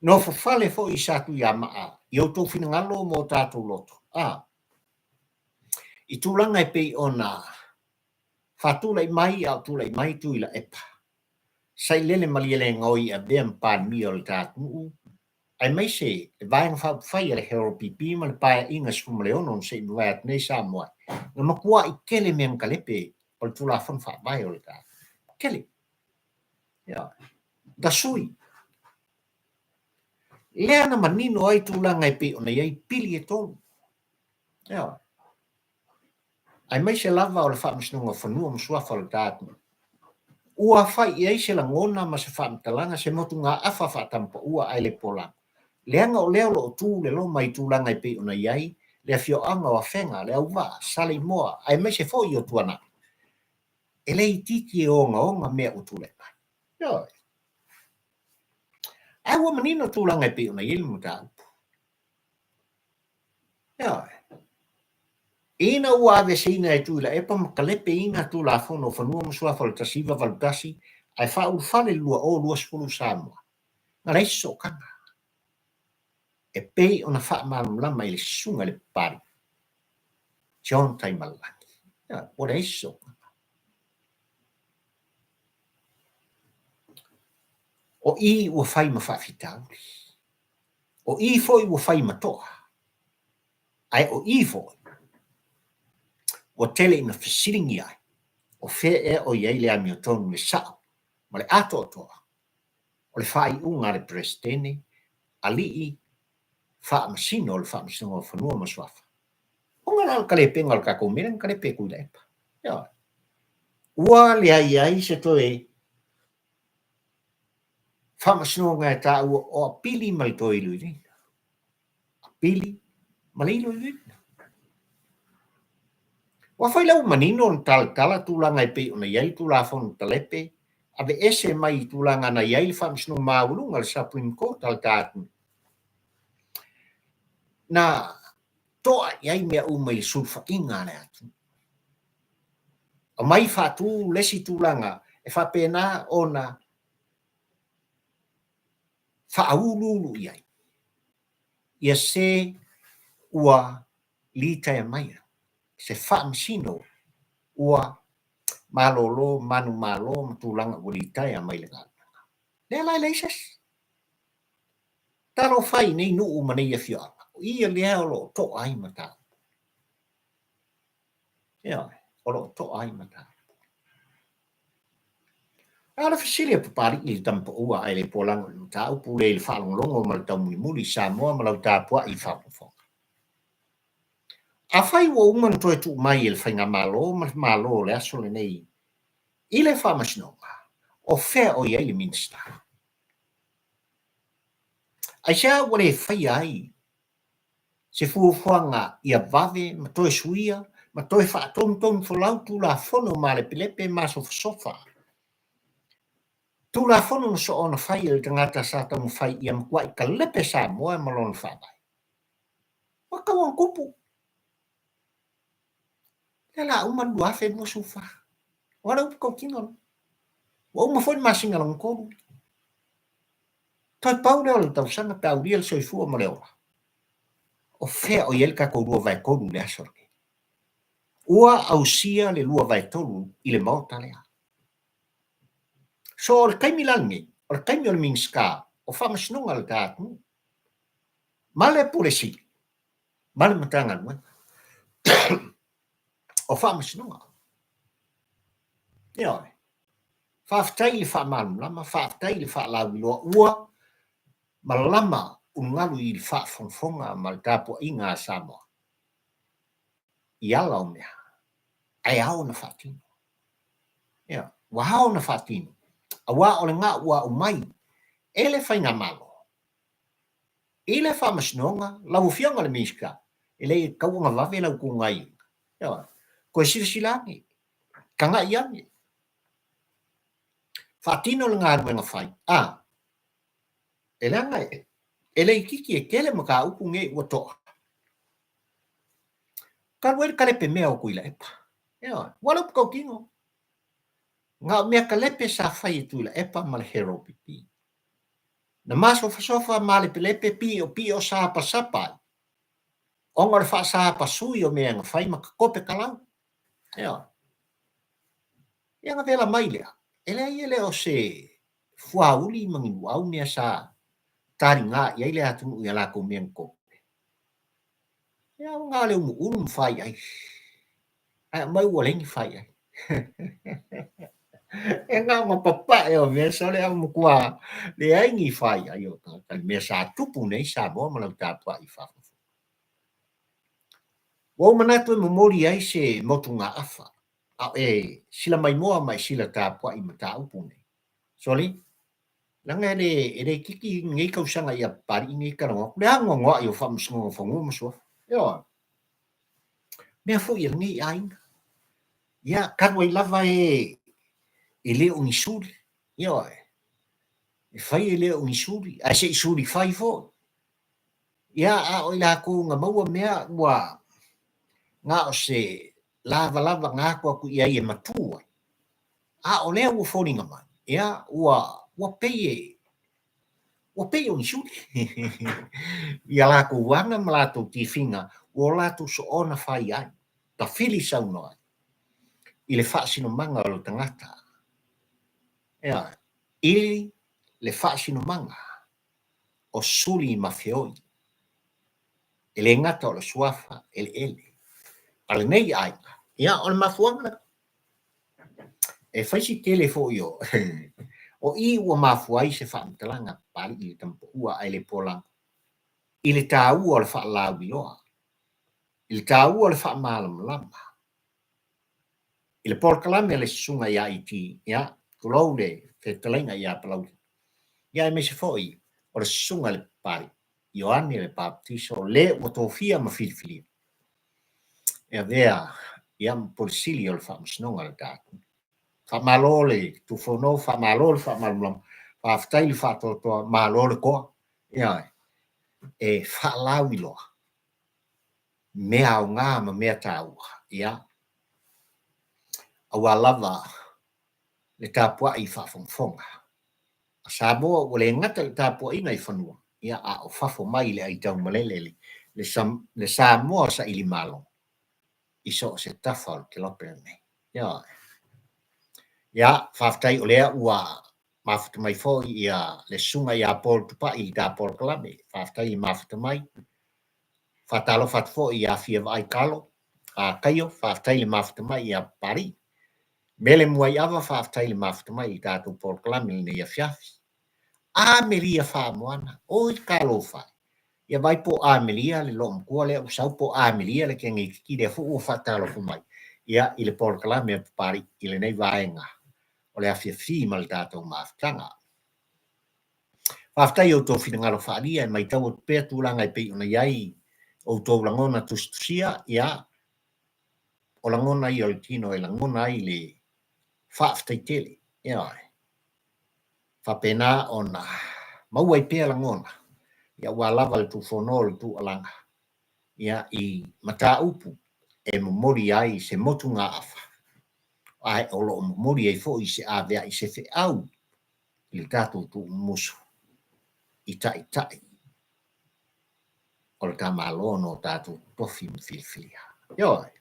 no fafale fo I satu ia maa. Iau tō finangalo mo tātou loto. I tūlanga I pei ona whatulai mai au tūlai mai tuila epa. Sai lele maliele ngoi a bea mpaan mi o le tātou. Ai mai se, e vaenga whai le hero pipi ma le paia inga sfuma leono se I mwat nei Samoa. Nga makua I kele mea mkalepe o le tula whan whaavai o le tā. Kele. Ia. Da sui. Lea na manino ai tūlanga I pe ona iai pili e tolu. Ia. Ai mai se lava o le whaamisnunga whanua msuafa o le tātu. Ua whai iai se langona ma se whaamtalanga se motu ngā awha whaatampa ua ai le pola. Leanga o leo lo tū le lo mai tūlanga I pe ona iai, le fio anga o whenga, le au wā, sale moa, ai mai se fo I o tuana. E lei titi e onga mea o tūle mai. Ia. Ai ua manino tūlanga I pe ona iai mo tā upu. Ia. Ina ua ave seina e tūla, e pa makalepe inga tūla fono whanua msuafa le tasiva valutasi, ai wha ulfale lua o lua spulu Samoa. Nga reiso kanga. E pei ona wha malama I le sunga le pari. John Taimalaki. Ia, o reiso kanga. O I ua whai ma Faafetauri. O I foi ua whai ma toa. Ai o I foi. O tele ina whasiringi ai. O whea o iei le ami o tonu le sao. Ma le ato toa. O le whai unga le presidene. Alii. Wha masino o le wha masino o whanua maswafa. O ngā kalepe ngal kakomira kalepe kui lepa. Ia. Ua le ai se toe. Wha masino ngai tā ua o apili mai toi lui. Apili mai lui. Wa fai lau manino on tala tūlanga I pe ona iai tūla whonu talepe, ave ese mai tulanga na iai whamsno maulunga le Supreme Court al tātu. Na toa iai mea umai sulfa inga le atu. A mai whatu lesi tulanga e whapena ona whaululu iai. Ia se ua lita e mai. Se whamsino ua malolo manu malo tulanga ua lita e mai le gana. Lea lai leises. Taro whai nei nuu manei a whia. Ia lea lo to ai mata. Ia, o to ai mata. Ala fisilia Papalii i tampa ua ai le polanga le tau pule le whalonglongo ma le tau muli Samoa ma lau tāpua i whaponfonga. A whai ua uman toi tu mai il whainga malo le aso le nei i le whamasnonga o whea o iai le minsta. Ai sea ua le whai ai se fuafuanga ia vave ma toi suia ma toi whaatom folau tu la fono ma le pilepe ma sofa. Tu la fono so ona whai il tangata sa tamu whai ia mkua i ka lepe sa moa malon whawai. Waka wan kupu. La uman dua fe mo sofa. Wala upo kinon. Wa uma foi masinga long koru. Tai pau le tau sanga tau riel soifua ma leora. O fea o iel ka korua vai koru le asorke. Ua ausia le lua vai tolu i le mauta lea. So o le kaimilangi, o le kaimi o le mingska, o whamasnunga le tātu. Male pulesi. Male matanga nua. O whamasnunga. Ia oi. Faafetai le whaamalu lama, faafetai le whaalau loa ua, malama ungalu i le whaafonfonga ma le tāpua i ngā Samoa. I ala o mea. Ai au na whaatino. Ia, wa hao na whaatino. A wa o le ngā ua o mai, e le whainga malo. I le whaamasnonga, lau fionga le miska, e le kaunga wawe lau kungai. Ia, koe sirisilangi, kanga iangi. Whaatino le ngā ruenga whai. E le ngai, e le ikiki e kele maka upu nge ua toa. Ka ruere kalepe mea o kuila epa. Ia, wala upu kau kingo. Ngā mea kalepe sa whai e tuila epa ma le hero pipi. Na maso fasofa ma le pelepe pi o sapa sapai. Onga le wha sapa sui o mea nga whai maka kope kalau. Ia. Ia nga vela mai lea. Ele ia o se fuauli mangimu au mea sa tari ngā iai lea tunu ia lako mea kope. Ia ngā leo mu ulu mwhai ai. Ai mai ua lengi whai ai. E ngā mapapa e o mea so lea mukua le aingi whai ai o ka mea sa tupu nei sa moa malau tāpua i whafu. Wau manatu e mamori ai se motu ngā awha. E sila mai moa mai sila tāpua i mata upu nei. Soli, langa ele kiki ngai kausanga ia pari ngai karango. Le hango ngoa i o whamusngo whangu masua. Ia. Mea fu ia ngai ainga. Ia, karwa i lava e leo ni suri. Ia. E whai e leo ni suri. A se i suri whai fo. Ia, a o ila ko ngā maua mea ua ngā o se lava ngā kua ku ia e matua. A o lea ua whoringa mai. Ia, ua peye o ni suri. Ia lako wanga malato ti finga, ua lato so ona whai ai. Ta whili sauno ai. I le whaasino manga o lo tangata. Ia, ili le whaasino manga o suli mafeoi. Ele ngata o le suafa, ele. Ale nei ai. Ia, o le mafuanga. E whaisi tele fo yo. O i ua mafuai se whaamtalanga pari i le tampo ua ai le polang. I le tā ua o le whaalau loa. I le tā ua o le whaamalam lama. I le porkalame le sunga ia iti, ia, kulau le whetalenga ia palau. Ia e mese foi, o le sunga le pari. Ioane le baptiso, le o tofia ma filifili. Ia vea, ia polisili o le whaamasnonga le tātu. Whamalole, tu whono, whamalole, whamalam, whaftaili whatotoa, malole koa, ia e whalawi loa, mea o ngā ma mea tāua, ia, awa lava, le tāpua i whawhongwhonga. A Samoa, o le ngata le tāpua ina i whanua, ia a o whafo mai le ai tau malelele, le Samoa sa ili malo, i so se tawha o te lopere nei, ia, ia, whaftai o lea ua, mafuta mai fo ia le sunga ia Paul tupa i da Paul Kalame, whaftai i mafuta mai, whatalo whatfo i a fia vai kalo, a kaio, whaftai le mafuta mai i a pari, mele mua i awa whaftai le mafuta mai i tātou Paul Kalame ni a fiafi, a meria whamoana, o i kalo whai, ia vai po a meria le lom kua le usau po a meria le kengi ki le fu o whatalo fu mai, ia i le Paul Kalame a pari i le nei vaenga, o le a fiafi ma le tātou mafutanga. Whaftai o tō whingaro whaaria e mai tau o pēr tūranga i pei ona iai o tō langona tustusia ia o langona i o le tino e langona i le whaftai tele ia whapena ona maua i pēr langona ia ua lava le tū whono le tū alanga ia i mata upu e momori ai se motu ngā awha ai o lo momori ai fo i se awea i se fe au i le tātou tū musu i tai tai o le tamalono o tātou tofi mwhilwhilia. Ioi.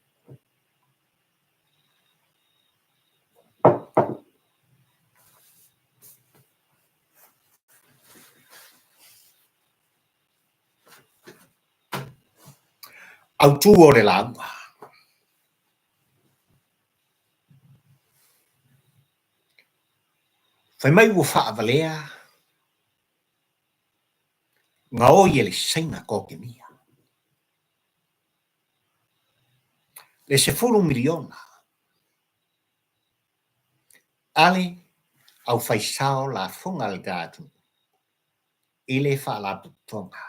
Au tū o le laua. Whai mai ua Faavalea, Gaoi e le Saina Kokemia. Le 10MILIONA. Ale au whaisao la whunga le tātu. I le whaalapu tonga.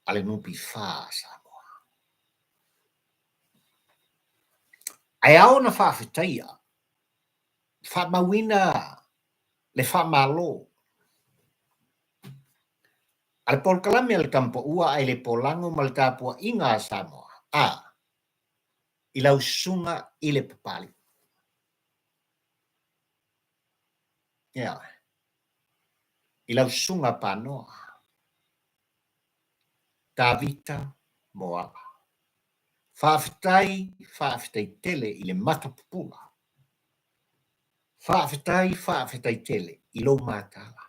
Ale nupi whaa Samoa. Ai au na Faafetai, whamawina le whamalo. Ale Paul Kalame le tampo ua ai le polango ma le tāpua inga Samoa. I lau sunga i le Papalii. Ia. I lau sunga panoa. Tavita moala. Faafetai tele i le mata Pupula. Faafetai tele i lo matala.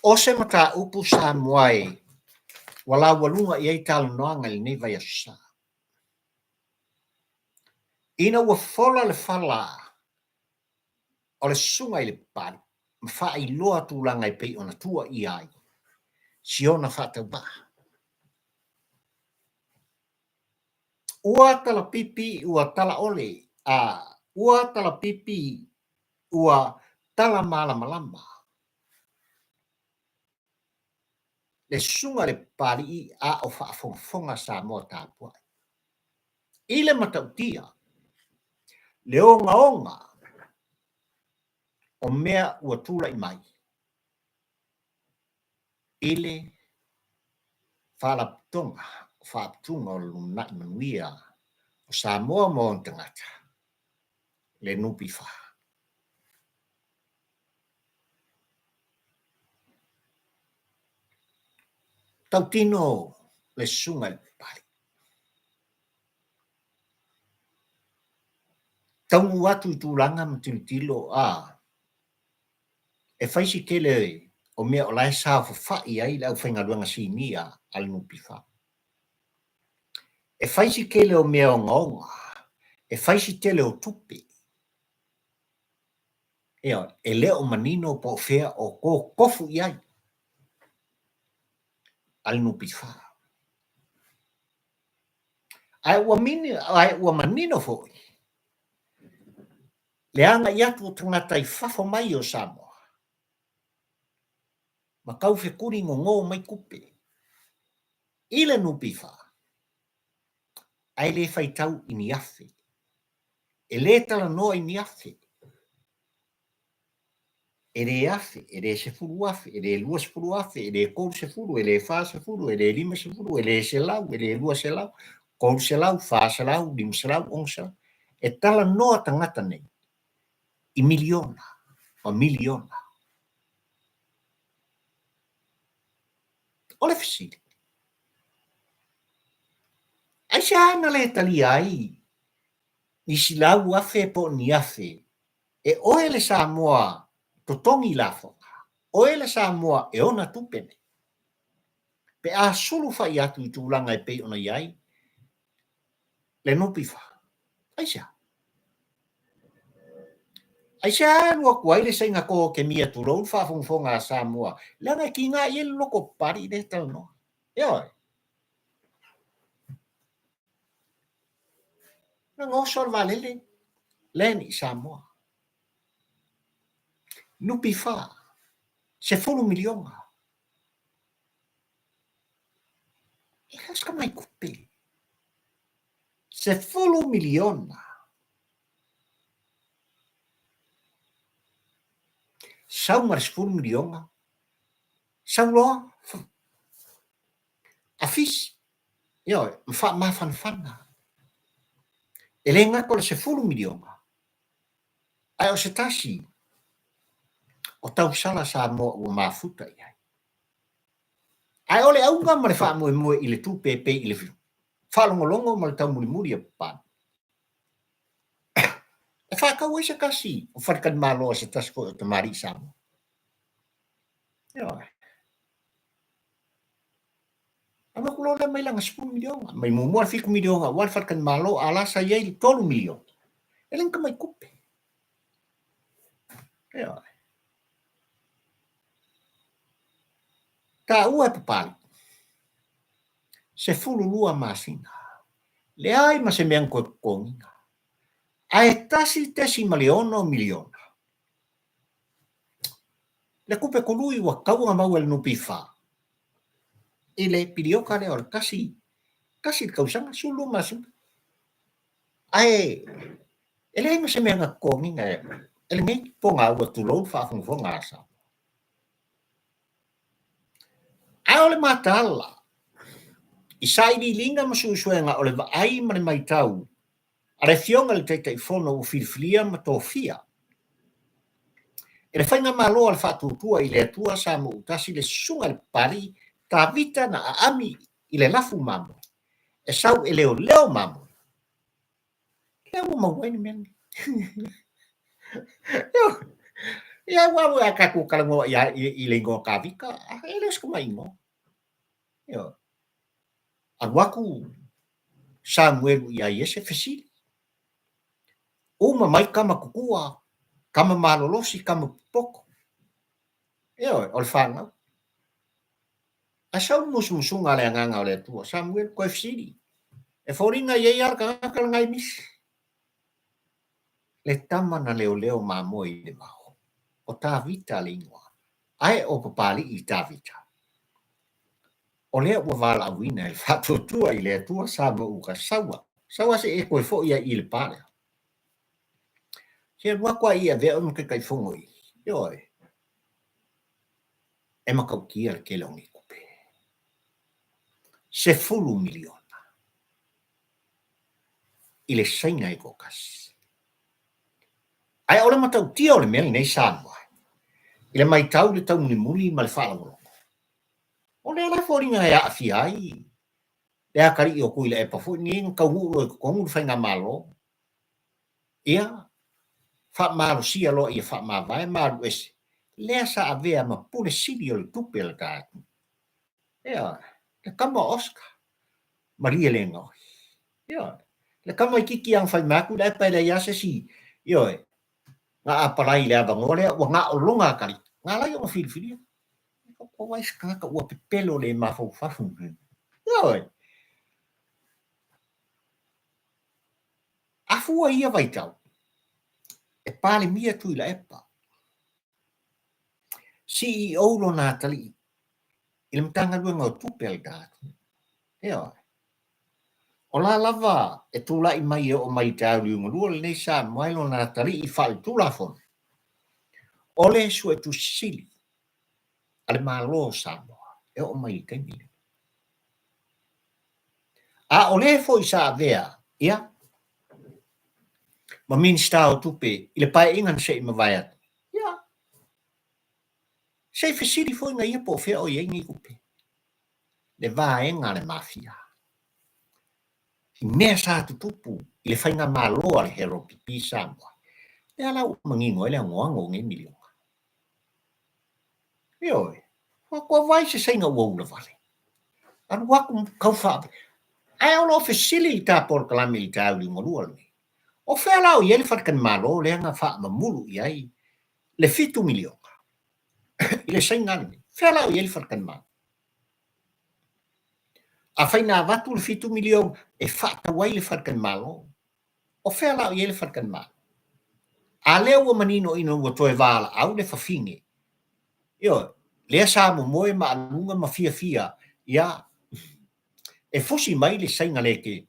O se mata upu sa moai, wala walunga i ei talo noanga li nei vai asa. Ina ua fola le fala o le sunga i le pari, mawha i loa tūlanga i pei ona tua i ai. Si ona whatau ba. Ua tala pipi, ua tala ole, ua tala pipi, ua tala malama. Le sunga le pari a o whaafonga sa mo tāpua. I le matautia, le onga, o mea ua tūla i mai. I le whaaptunga o luna i manuia o Samoa mo on tangata. Le nupi wha. Tautino le sunga le pari. Taungu atu i tūlanga matilitilo e whaisi kele o mea o lai sa whawhai ai lau whaingaruanga sinia al nupi wha. E whaisi kele o mea o ngaonga, e whaisi tele o tupi. E leo manino po whea o kofu iai al nupi wha. Ai ua manino foi. Le anga i atu o tangata i whafo mai o Samoa. Ma kau whekuri ngō mai kupe. I le nupi wha. Ai le whai tau I ni awhi. E le tala noa I ni awhi. E le awhi, e le se furu awhi, e le lua se furu awhi, e le kou se furu, e le wha se furu, e le lima se furu, e le se lau, e le lua se lau, kou se lau, wha se lau, lima se lau, ong se lau. E tala noa tangata nei. I miliona, o miliona. O le fisili. Ai se ana le tali ai. Ni si lau afe po ni afe. E oe le sa moa totongi la foka. Oe le sa moa e ona tupene. Pe a sulu fai atu I tūlanga e pei ona iai. Le nupi fa. Ai se. Ai se anua kuai le sainga Kokemia tulou whaafonga sa moa. Langa ki ngā I loko pari le tau no. E oe. Na ngosor valele. Leni Samoa. Nupi fa. Se fulu miliona. E haska mai kupe. Se fulu miliona. Sau mar se fulu miliona. Sau loa. Afis. Io, ma fanfana. E le ngako le se fulu miliona. Ai o se tasi. O tau sala sa mo o mafuta iai. Ai ole au nga ma le wha mo I le tupepe I le fiu. Whalongolongo ma le tau muri a pan. E whakau se kasi. O wharikan malo se tasko o te mari sa mo. Io. Ama kulo le mai langa 10 miliona. Mai mua 5 miliona. Wal wharikan malo ala sa iei 12 miliona. E lenka mai kupe. Io. Ta ua Papalii. Se fulu lua masina. Le ai ma se meang koe konginga. Ai tasi 10MILIONA. Le kupe kolui wa kaunga mau el nupi wha. I le pirioka le or kasi kausanga sulu masina. Ai, ele ai ma se meanga konginga e. Ele ngai ponga ua tulou whaafonga asa. Ai ole matala. I sairi linga masusuenga ole wa ai mane mai tau. Ale fionga le teitai fono o filfilia ma tofia. E le whainga malo al whatutua I le atua sa mo utasi le sunga le pari Tavita na aami I le lafu mamo. E sau e leo mamo. Leo mawai ni meni. Ia wawu a kaku kalango I le ingo kawika. E leo skuma ingo. Ia. Awaku Samuelu ia yese fesili. Uma mai kama kukua, kama malolosi, kama poko. Ia ol whanga. Asau musunga le nganga le tua. Samuel koe fesili. E whoringa iei arka ngai mis. Le tama na leo mamoi le maho. O Tavita le ingoa. Ai o Papalii I Tavita. O lea ua wala awina I whatutua I le tua sama uka sawa. Sawa se e koe fo ia I le pare. Se wakwa ia vea unuke kai fongo I. Ioi. E makau kia le ke longi kupe. Se fulu miliona. I le Saina I kokas. Ai ole matau tia ole meli nei Samoa. I le mai tau le tau muli ma le whalawolo. O le ala whoringa e a ai. Le a kari o kui le e pafu ni ngau hulu e kukongu whainga malo. Ia. Wha maru sia lo ia wha mawai maru ese. Lea sa avea ma pule siri o le tupe le tātu. Ia. Le kama Oscar. Maria le ngoi. Ia. Le kama I kiki ang whai maku le pai le iase si. Ioi. Nga apalai le abangole wa nga o longa kari. Nga lai o filfilia. O wais kaka ua pepelo le mafau fafu. Ioi. Afua ia vai tau. E pale mia tui la epa. CEO lo nā tali. I le mtanga lua ngau tupe al dātu. Ia. O la lava e tula I mai o mai tau liunga lua le nei sa mai lo na tari I whai tula fon. O le su e tu sili. Ale malo sa moa. E o mai kaimi. A o le foi sa vea. Ia. Ma min stau tupe. I le pai ingan se ima vai atu. Ia. Se fesili foi nga ia po fea o yengi kupe. Le vaenga le mafia. I mea sa tutupu. I le whainga malo ale hero pipi sa moa. E ala o mangingo ele angoango nge milionga. Ioi. Kua vai se sainga ua vale. Anu waku kau whape. Ai ono fesili I ta por kalame I ta uli ngolua le. O whea lau I ele whatkan malo le anga wha mamulu I ai. Le 5 milionga. I le sainga le. Whea lau I ele whatkan malo. A whaina watu le 5 milionga e whata wai le whatkan malo. O whea lau I ele whatkan malo. A leo ua manino ino ua toe wala au le whawhinge. Ioi. Lea sa mo moe ma alunga ma fia. Ia. E fusi mai le sainga leke.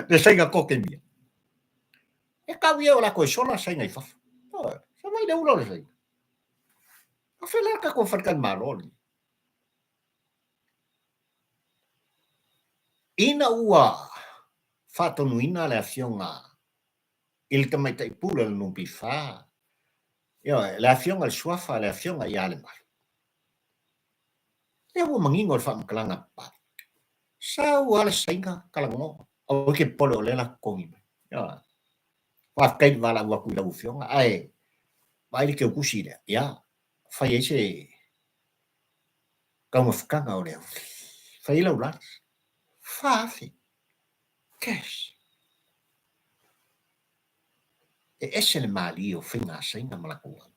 Le sainga Kokemia. E kawi o la koe sola sainga I fafa. Sa mai le ulo le sainga. A whela ka ko whatkan malo ni. Ina ua whatonu ina le afionga. Il tamaita I pula le numpi wha. Le afionga le suafa, le afionga I ale mai. E ua mangingo le whamakalanga pa. Sa ua le sainga kalango. O ke polo le la kongi mai. Whafkai wala ua kui lau fionga. Ai, mai le ke ukusi le. Ia, whai eise kaunga whakanga o leo. Whai lau lanis. Faafe. Cash. E ese le mali o whinga sainga malakua.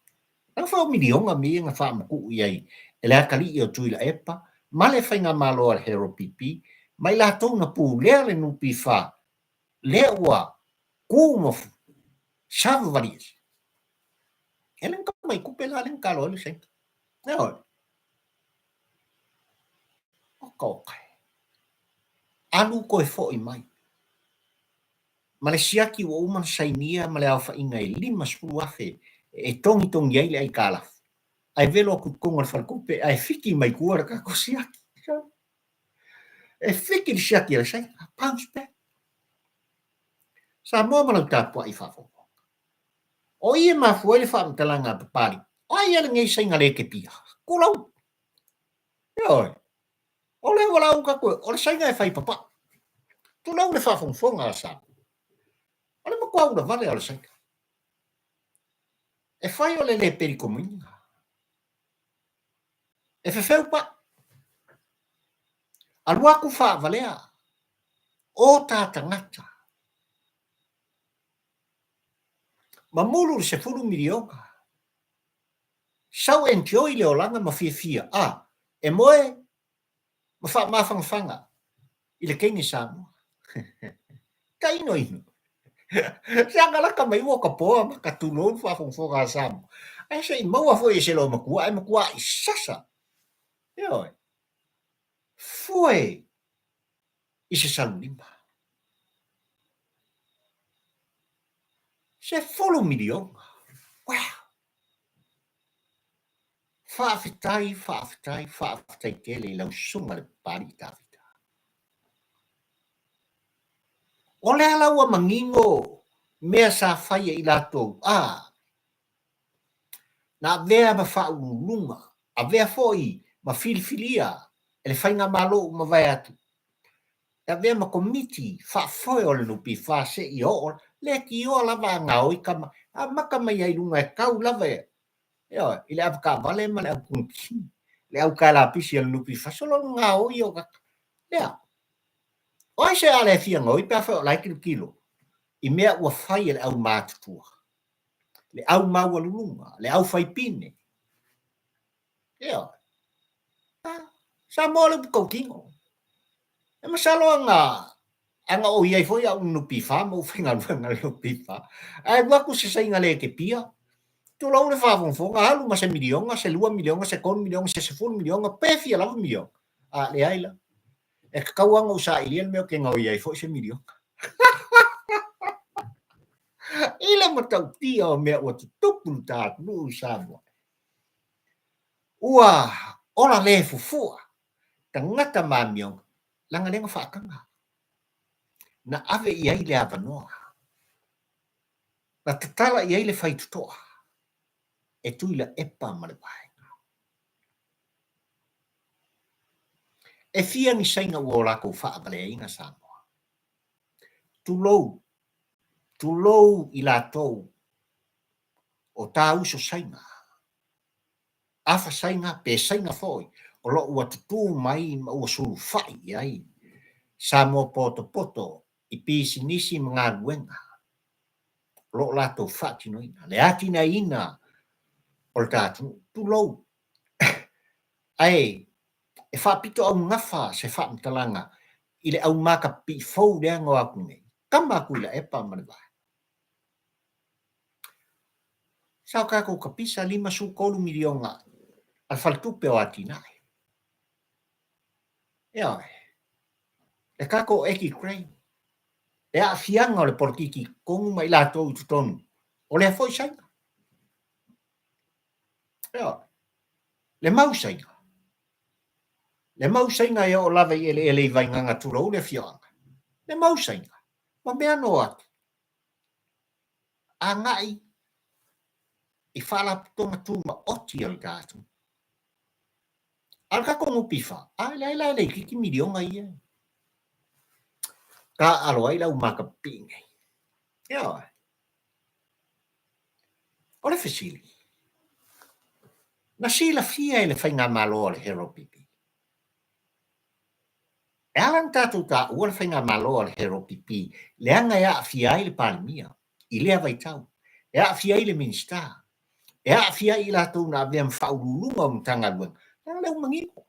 Nang whao milionga mi nga wha maku iai. E lea kali I o tui la epa. Male whinga malo al hero pipi. Mai la tau na pu lea le nupi wha. Lea ua kumofu. Savu varies. E len mai kupe la len kalo le sainga. Neo. Okay. Alu koe fo I mai. Malesiaki ua uma sainia ma le au whainga I 5 afe e tongi ai le ai kala. Ai velo aku konga le whalkupe, ai fiki mai kua raka ko siaki. E fiki li siaki le sai, pounds back. Sa mua malau tāpua I whafo. O ia mafua le whaamtalanga Papalii. O ia le ngei sainga le ke pia. Kulau. Ioi. O le wala unga koe, o le sainga e whai papa. Tu lau le whafonga la sa. O le makua ura vale o le sainga. E whai o le perikominga. E whewheu pa. Aluaku Faavalea. O tā tangata. Mamulu se 10 milionga. Sau enjoy le olanga ma fia. E moe ma wha mawhangwhanga. I le keini Samoa. Ka ino. Sanga laka mai ua ka poa ma ka tulon whawhangwhanga Samoa. Ai se I maua fo I se lo makua, ai makua I sasa. Ioi. Foi. I se salulima. Se 10 milionga. Wow. Faafetai tele lau sunga le pari Tavita. O le ala ua mangingo mea sa whaia I latou. Na vea ma whaulunga. A vea foi ma filifilia. E le whainga malo ma vai atu. Na vea ma komiti whafoi o le nupi whase I o le ki o lava Gaoi kama. A maka mai ai lunga e kau lava e. Ia, I le avaka vale ma le au kunki. Le au kala pisi al nupi fasolo Gaoi o kaka. Ia. O ai se ale fia ngoi pe o like kilo. I mea ua whai le au mātutua. Le au maua lulunga. Le au whaipine. Ia. Sa mole buko kingo. E masalo anga o iai foi au nupi wha. Mau whinga nupi wha. Ai waku se sainga le ke pia. Tu lau le whaafonga, halu ma se milionga, se 2 milionga, se 10 milionga, se 10 milionga, pefia lava milionga. Le aila. E kauanga usa ilian meo ke ngau iai fo se milionga. Ila matau tia o mea ua tutupu tātu nuu Samoa. Ua ora le fufua, tangata mamionga, langa lenga whaakanga. Na ave iai le avanoa. Na tatala iai le whaitutoa. E tuila epa malepai. E fia ni Saina ua lako Faavalea inga Samoa. Tulou i lātou o tā uso Saina. Afa Saina, pe Saina foi. O lo ua tutu mai ma ua suru fai iai. Samoa poto i pisi nisi mga luenga. Lo lātou whati no ina. Le ati na ina o le tātu tulou. Ai, e whapito au ngafa se whaamtalanga i le au maka pi fau rea ngā aku nei. Kama aku ila epa manawai. Sao kako ka pisa 5 milionga al faltupe o ati nai. Ia, e kako eki crane. E a fianga o le politiki kongu mai lātou i tutonu. O le foi Saina. Ia, le mau Saina. Le mau Saina e o lava i ele i vai nganga turou le fianga. Le mau Saina. Ma mea no ati. A ngai i whala tonga tūma oti al gātu. Al kako ngupifa. A lai kiki milionga ia. Ka alo ai lau maka pingai. Ia. O le fesili. Na sila fia ele whainga malo le hero pipi. E alan tātou tā ua le whainga malo le hero pipi. Le anga ea fia le palimia. I lea vai tau. E a fia le minsta. E a fia i lātou na avea mwhaurulunga o mtanga luenga. Nang leo mangiko.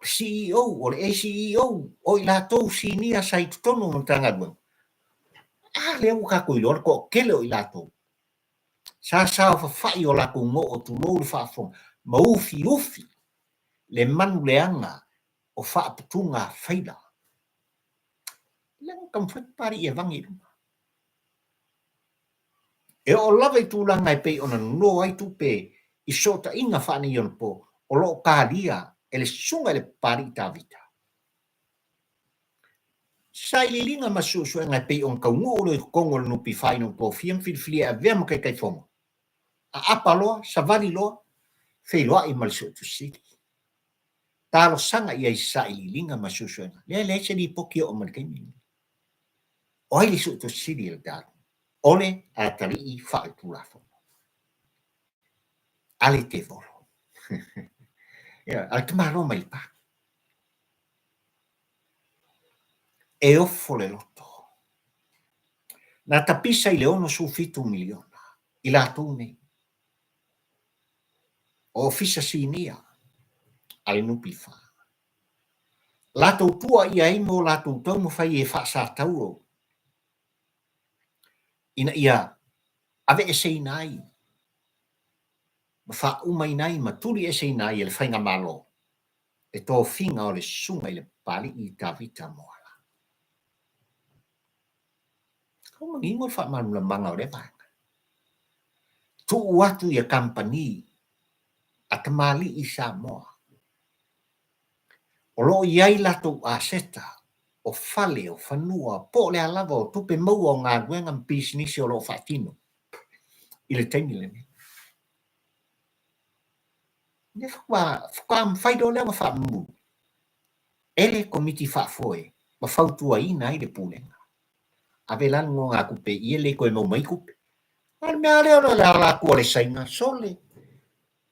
CEO o le CEO o i lātou sinia sai tutono o mtanga luenga. Leo kako i lor ko kele o i lātou. Sa whawhai o lako mo o tu lou le whawhonga. Ma ufi. Le manu leanga o whaaputunga whaida. Leng kam whakpari e vangi runga. E o lava i tūlanga e pei ona no ai tupe i sota inga whani yon po o lo kālia e le sunga le pari Tavita. Sai li linga masusu e ngai pei on kaungo o le kongo le nupi whaino po fiam filfilia a vea makai kai whonga. A apa loa, savali loa, fei loa i maliso tu sili. Talo sanga ia i sai li linga masusu e ngai. Le se li poki o malikai mingi. O ai li su tu sili il datu. Ole a tari i whae tūrafo. Ale te volo. Ale te maro mai pa. E ofo le loto. Na tapisa i le ono su 5 miliona. I la tūne. O fisa sinia. Ale nupi wha. Lato tua ia imo lato tau mo whai e wha sa tauro. Ina ia. Ave e sei nai. Ma wha umai nai ma turi e sei nai e le whainga malo. E tō whinga o le sunga i le pali i Tavita moa. Kau mangingo wha manu la manga o le vanga. Tu watu ia kampani a tamali i Samoa. O lo iai lato a seta o fale o whanua po le alava o tupe mau o ngā guenga business o lo whatino. I le taimi le ne. Ne whakam whaido lea ma whamu. Ele komiti whafoe ma whautua ina i le pūlenga. Ave lango ngā kupe i ele koe mau mai kupe. Al mea leo le ala kua le Saina sole.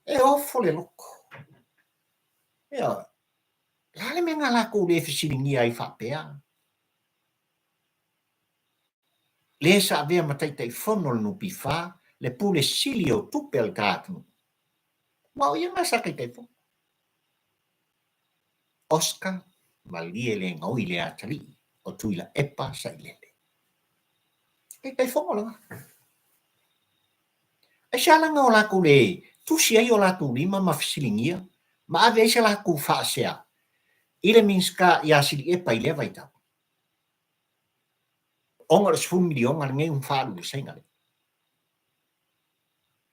E ofo le loko. Ea. Lale me ngā lako le fisiringi ai whapea. Le sa avea mataitai whono le nupi wha, le pule sili o tupe al kātu. Mau ia ngā sakai tai whono. Oscar, malie le ngoi le atari, o tuila epa sa ilele. Kai whono langa. E salanga o laku le, tusi ai o laku lima ma fisilingia, ma ave eisa laku whaasea. Ile minska ia sili e pa ile vai tau. Onga le 10 miliona le ngai un whaalu le sainga le.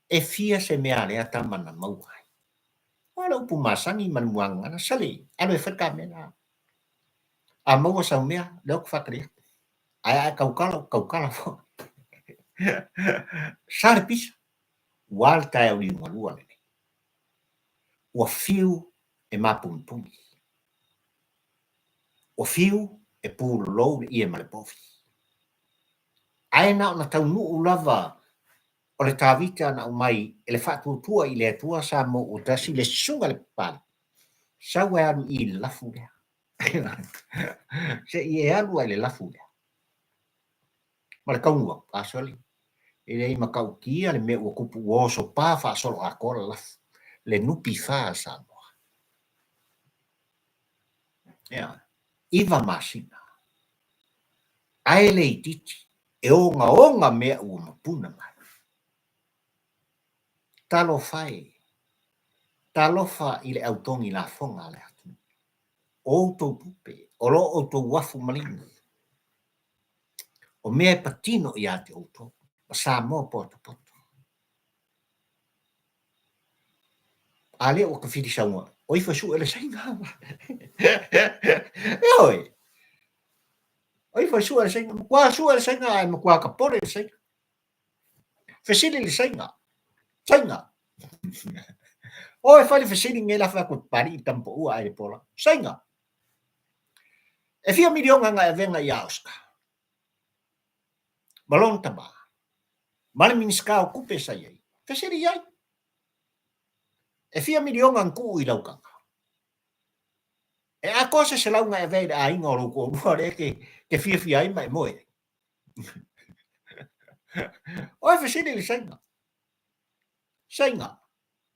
E fia se mea lea tamana mauhai. Wala upu masangi manuanga na sali, alo e whaka mena. A maua sau mea, leo ku whakarea. Ai kaukala fo. Sare pisa. Wal tae au liunga lua le. Ua fiu e mapumpungi. Ua fiu e pūlo lou le ia male pofi. Ai na ona tau nuu lava o le Tavita na umai e le whatuatua i le atua sa mo o tasi le sunga le pali. Sa ue alu i le lafu lea. Se i e alu ai le lafu lea. Ma le kaunua, pasoli. E le ima kaukia le me ua kupu uoso pā wha solo a kola lafu. Le nupi wha sa moa. Iwa masina. Ai le ititi. E onga mea ua mapuna mai. Talo fai. Talofa i le autongi la fonga le atu. O tau pupe. O lo o tau wafu malingi. O mea patino i ate o tau. Ma sa mo poto. Ale o ka whiri saunga. O i whasu ele sainga. E oi. O i whasu ele sainga. Kua su ele sainga ai ma kua ka pore ele sainga. Whasili ele sainga. Sainga. O e whali whasili nge la whako pari i tampo ua ai le pola. Sainga. E fia milionga nga e venga i auska. Malon taba. Male miniska o kupe sa iei. Whasili iai. E fia milionga nku i laukanga. E a cosa se launga e veida a inga o loko o lua re ke fia ai mai moe. O e whasili le sainga. Sainga.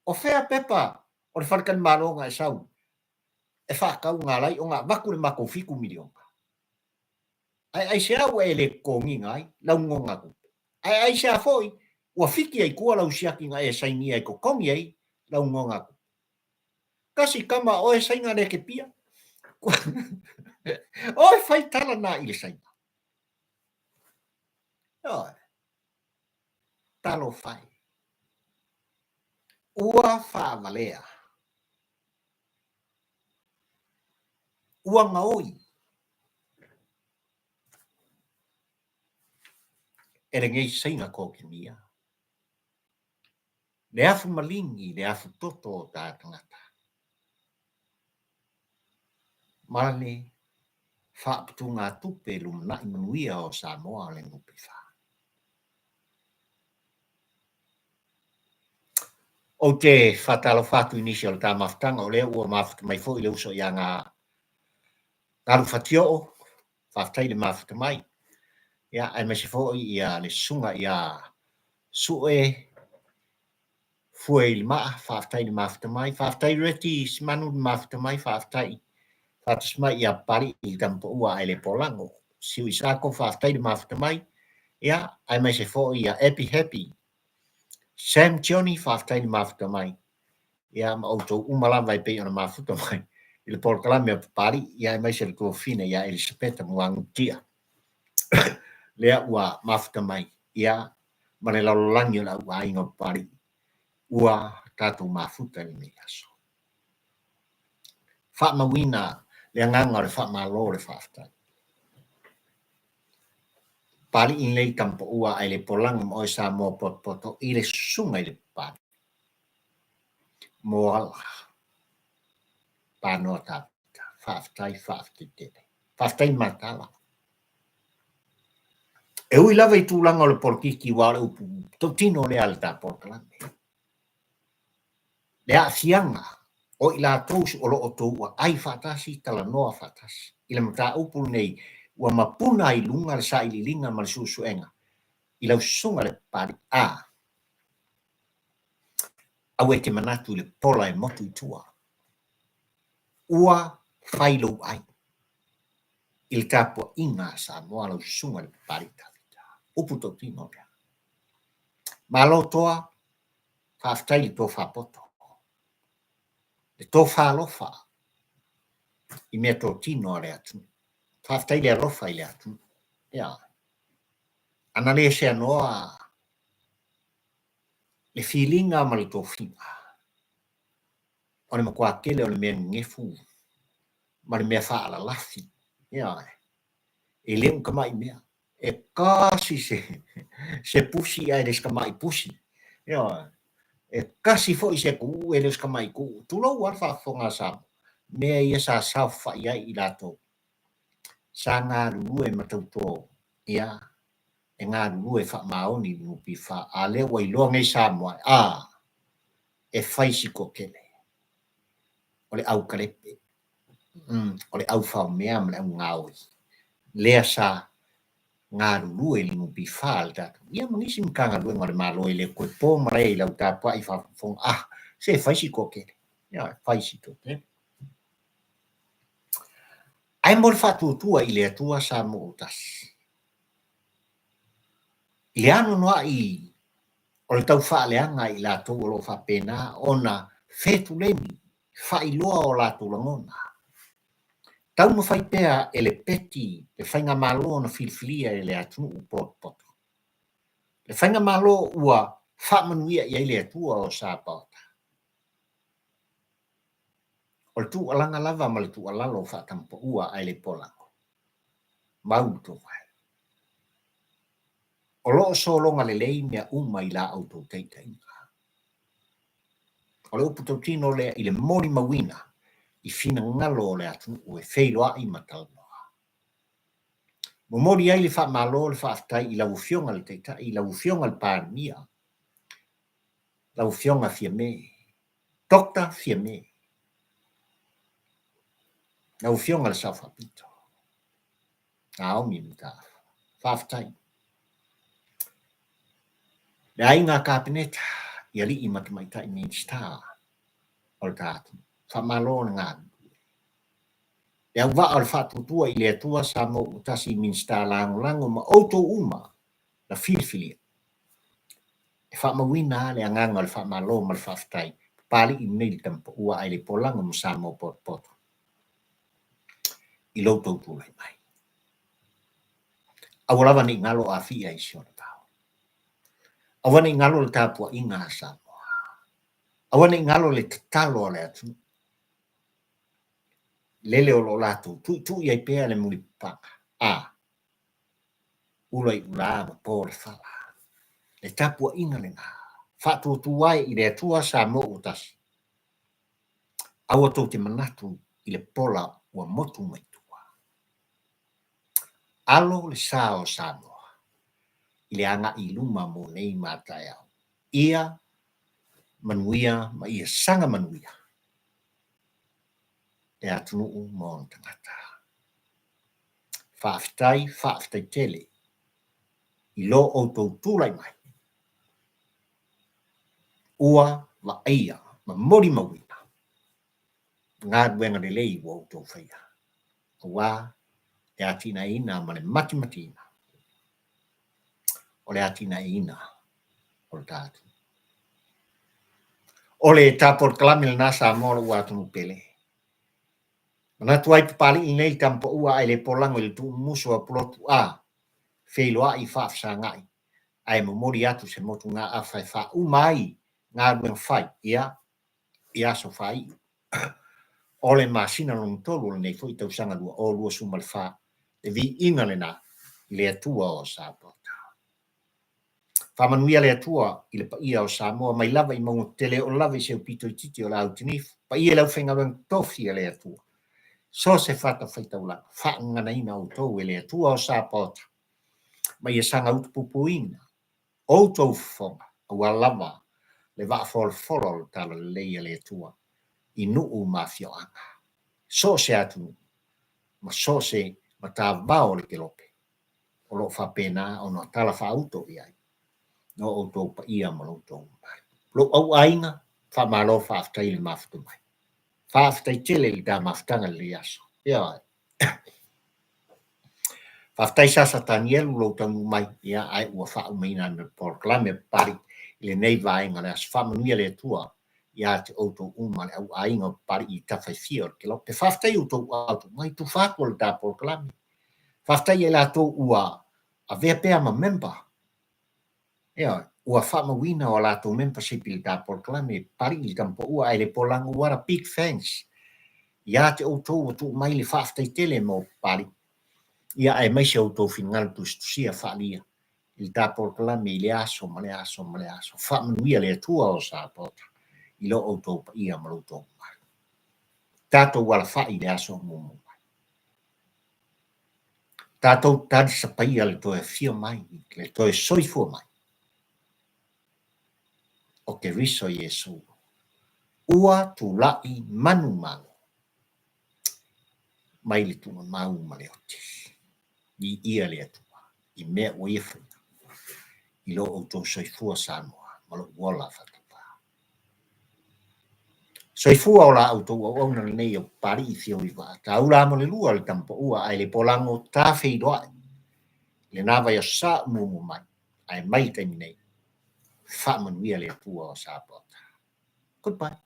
O whea pepa o le wharakan maronga e sau. E whakau ngā lai o ngā waku le mako fiku milionga. Ai se au e le kongi ngai, lau ngonga ku. Ai se a foi, ua fiki ai kua lau siaki ngai e saini ai ko kongi ai, lau ngonga ku. Kasi kama o e sainga le ke pia. O e whai tala nā i le sainga. Talo whai. Ua Faavalea. Ua Gaoi. E le ngei sainga Kokemia. Le afu malingi, le afu toto o tā tangata. Male, whaapitu ngā tupe lumna i manuia o Samoa le ngupi wha. O te whatalo whatu inisi o le tā maftanga o lea ua mafuta mai fo i le uso i a ngā taru whatio o, Faafetai le mafuta mai. Ia, ai masi fo i a le sunga i a sue fue i maa, Faafetai le mafuta mai, Faafetai reti simanu le mafuta mai, Faafetai. Fatas mai ia pari i tampo ua ai le polango. Siu i sako Faafetai le mafuta mai. Ia, ai mai se fo i a happy. Sam Johnny Faafetai le mafuta mai. Ia, ma auto umalawa i pe ona mafuta mai. I le polkalame o pari, ia ai mai se le tuofina, ia Elisabeta muangutia. Lea ua mafuta mai. Ia, ma le lalolangi o la ua inga pari. Ua tatu mafuta le mea so. Whaamawina le nganga o le whaamalo le Faafetai. Pari in lei tampo ua ai le polanga mo sa mo poto i le sunga i le pari. Mo ala. Pano Tavita. Faafetai. Faafetai matala. E ui lava i tūlanga o le polkiki wa le upu. Totino le alta porkalame. Le a fianga o i la tous o lo o toua ai fatasi tala noa fatasi. I le mata upu nei ua mapuna i lunga le sa ili linga ma le susuenga. I lau sunga le pari a. Au e te manatu le pola e motu i tua. Ua whailo ai. I le tapua inga sa moa lau sunga le pari Tavita. Upu totino lea. Malotoa Faafetai le tō whapoto. Le tō whalofa I mea tō tino le atu. Faafetai le arofa I le atu. Ia. Ana le se anoa le feelinga ma le tō whina. O le makua kele o le mea ngefu. Ma le mea whaala lafi. Ia. E leo kamai mea. E kasi se pusi ai les kamai pusi. Ia. E kasi fo I se ku e les kamai ku. Tulo war whaafonga sa. Mea ia sa saufa ia I lato. Sa ngā ruru e matauto. Ia. E ngā ruru e wha maoni nupi wha. A leo wai loa ngai sa moa. A. E whaisi kokele. O le au karepe. O le au whao mea ma le au Gaoi. Lea sa ngā ruru e limu pi whaal tatu. Ia mangisi mkanga lue ngore malo e le koe pō marei lau tāpua I whafong. Ah, se whaisi kokele. Ia, whaisi kokele. Ai mor whatutua I le atua sa mo utasi. I le anu noa I o le tau whaaleanga I la tau o lo whapena ona whetu lemi whailoa o la tulangona. Tau mo whai pea e le peti le whainga malo na filfilia e le atu u poto. Le whainga malo ua whamanuia I le atua o sa pauta. O le tu alanga lava ma le tu alalo whatampo ua ai le polango. Mau to vai. O loo solonga le lei mea uma I la auto teitainga. O le upu tautino lea I le mori mawina I fina ngalo le atu u e wheiloa I matalanoa. Mo mori ai le wha malo le Faafetai I lau fionga le teita I lau fionga le pārmia. Lau fionga fia me. Dokta fia me. Lau fionga le Saufapito. Naomi mta. Faafetai. Le ai ngā kāpeneta I ali I matamaita I minister o le tātu. Whamalo na ngā. Le au waa o le whatutua I le atua sa mo utasi minister lango ma auto uma na filfilia. E whamawina le anganga le whamalo ma le Faafetai. Papalii I mili tampo ua ai le polango mo sa mo poto. I lo tautula I mai. Awalawa ni ngalo a fia I siona tau. Awana I ngalo le tāpua I ngā Samoa. Awana I ngalo le tatalo le atu. Lele o lo lato. Tu I pea le muli panga. A. Ula I ula ma po le whala. Le tāpua inga le ngā. Whatu tuai I le atua Samoa utasi. Awa tau te manatu I le pola ua motu mai tua. Alo le sao Samoa. I le anga I luma mo nei mātai au. Ia manuia ma ia sanga manuia. E atunuu mo tangata. Faafetai tele. I lo o tau tūlai mai. Ua wa aia ma mori mawina. Ngā ruenga le lei wa o tau whaia. Wa e atina ina ma le matimatina. O le atina ina o le tātu. O le tāpor kalami le nasa amora ua atunu pele. Mana tuai Papalii nei tampo ua ai le polango I le tu musu a plotu a. Wheiloa I whaafsa ngai. Ai mamori atu se motu ngā awhai wha umai ngā ruenga whai. Ia so whai. O le masina long tolu le nei fo I tausanga lua o lua sumal wha. Le vi inga le na le atua o Samoa. Whamanuia le atua I le paia o Samoa mai lava I maunga tele o lava I se upito I titi o la autinifu. Paia lau whenga wang tofi le atua. So se whata whaitaula. Whaangana ina o tau le atua o Samoa. Mai e sanga utupupuina. O tau whonga. Awa lava le wa fol tala leia le atua. I nuu mafioanga. So se atu. Ma so se ma tā vao le kelope. O lo whapena o no tala whauto I ai. No o tō pa ia ma lo tō mai. Lo au ainga, wha malo Faafetai le maftu mai. Faafetai tele li tā maftanga le aso. Ia. Faafetai sasa tanielu lo tangu mai. Ia ai ua wha umeina me porklame pari. le nei vainga le as whamanuia le tua ia te auto uma le au ainga pari I tawhai ke lo pe whaftai uto auto mai tu whātua le tāpol kalami. Whaftai e la tō ua a vea pēa ma member. Ia, ua whamawina o la tō membership I le tāpol kalami pari I tampo ua ai le polango wara big thanks. Ia te auto ua tu mai le whaftai tele mo pari. Ia ai mai se auto fingal tu stusia whaalia. Il tāpol kalami le aso ma le aso ma le aso. Whamanuia le tua o sa pota. I lo auto pa ia ma lo tō. Tātou wala whai le aso mumu. Tātou tadi sa paia le toe fio mai, le toe soifua mai. O ke riso Yesu. Ua tu lai manu manu. Mai le tunga mau ma le otis. I ia le atua. I mea o ia whai. I lo auto soifua Samoa. Ma lo wala whatapa. Soifua o la auto o ona nei o pari I fio I wā. Ta ura mo le lua le tampo ua ai le polango tā wheidoa. Le nawa ia sa mumu mai. Ai mai taimi nei. Whamanuia le atua o sa pota. Goodbye.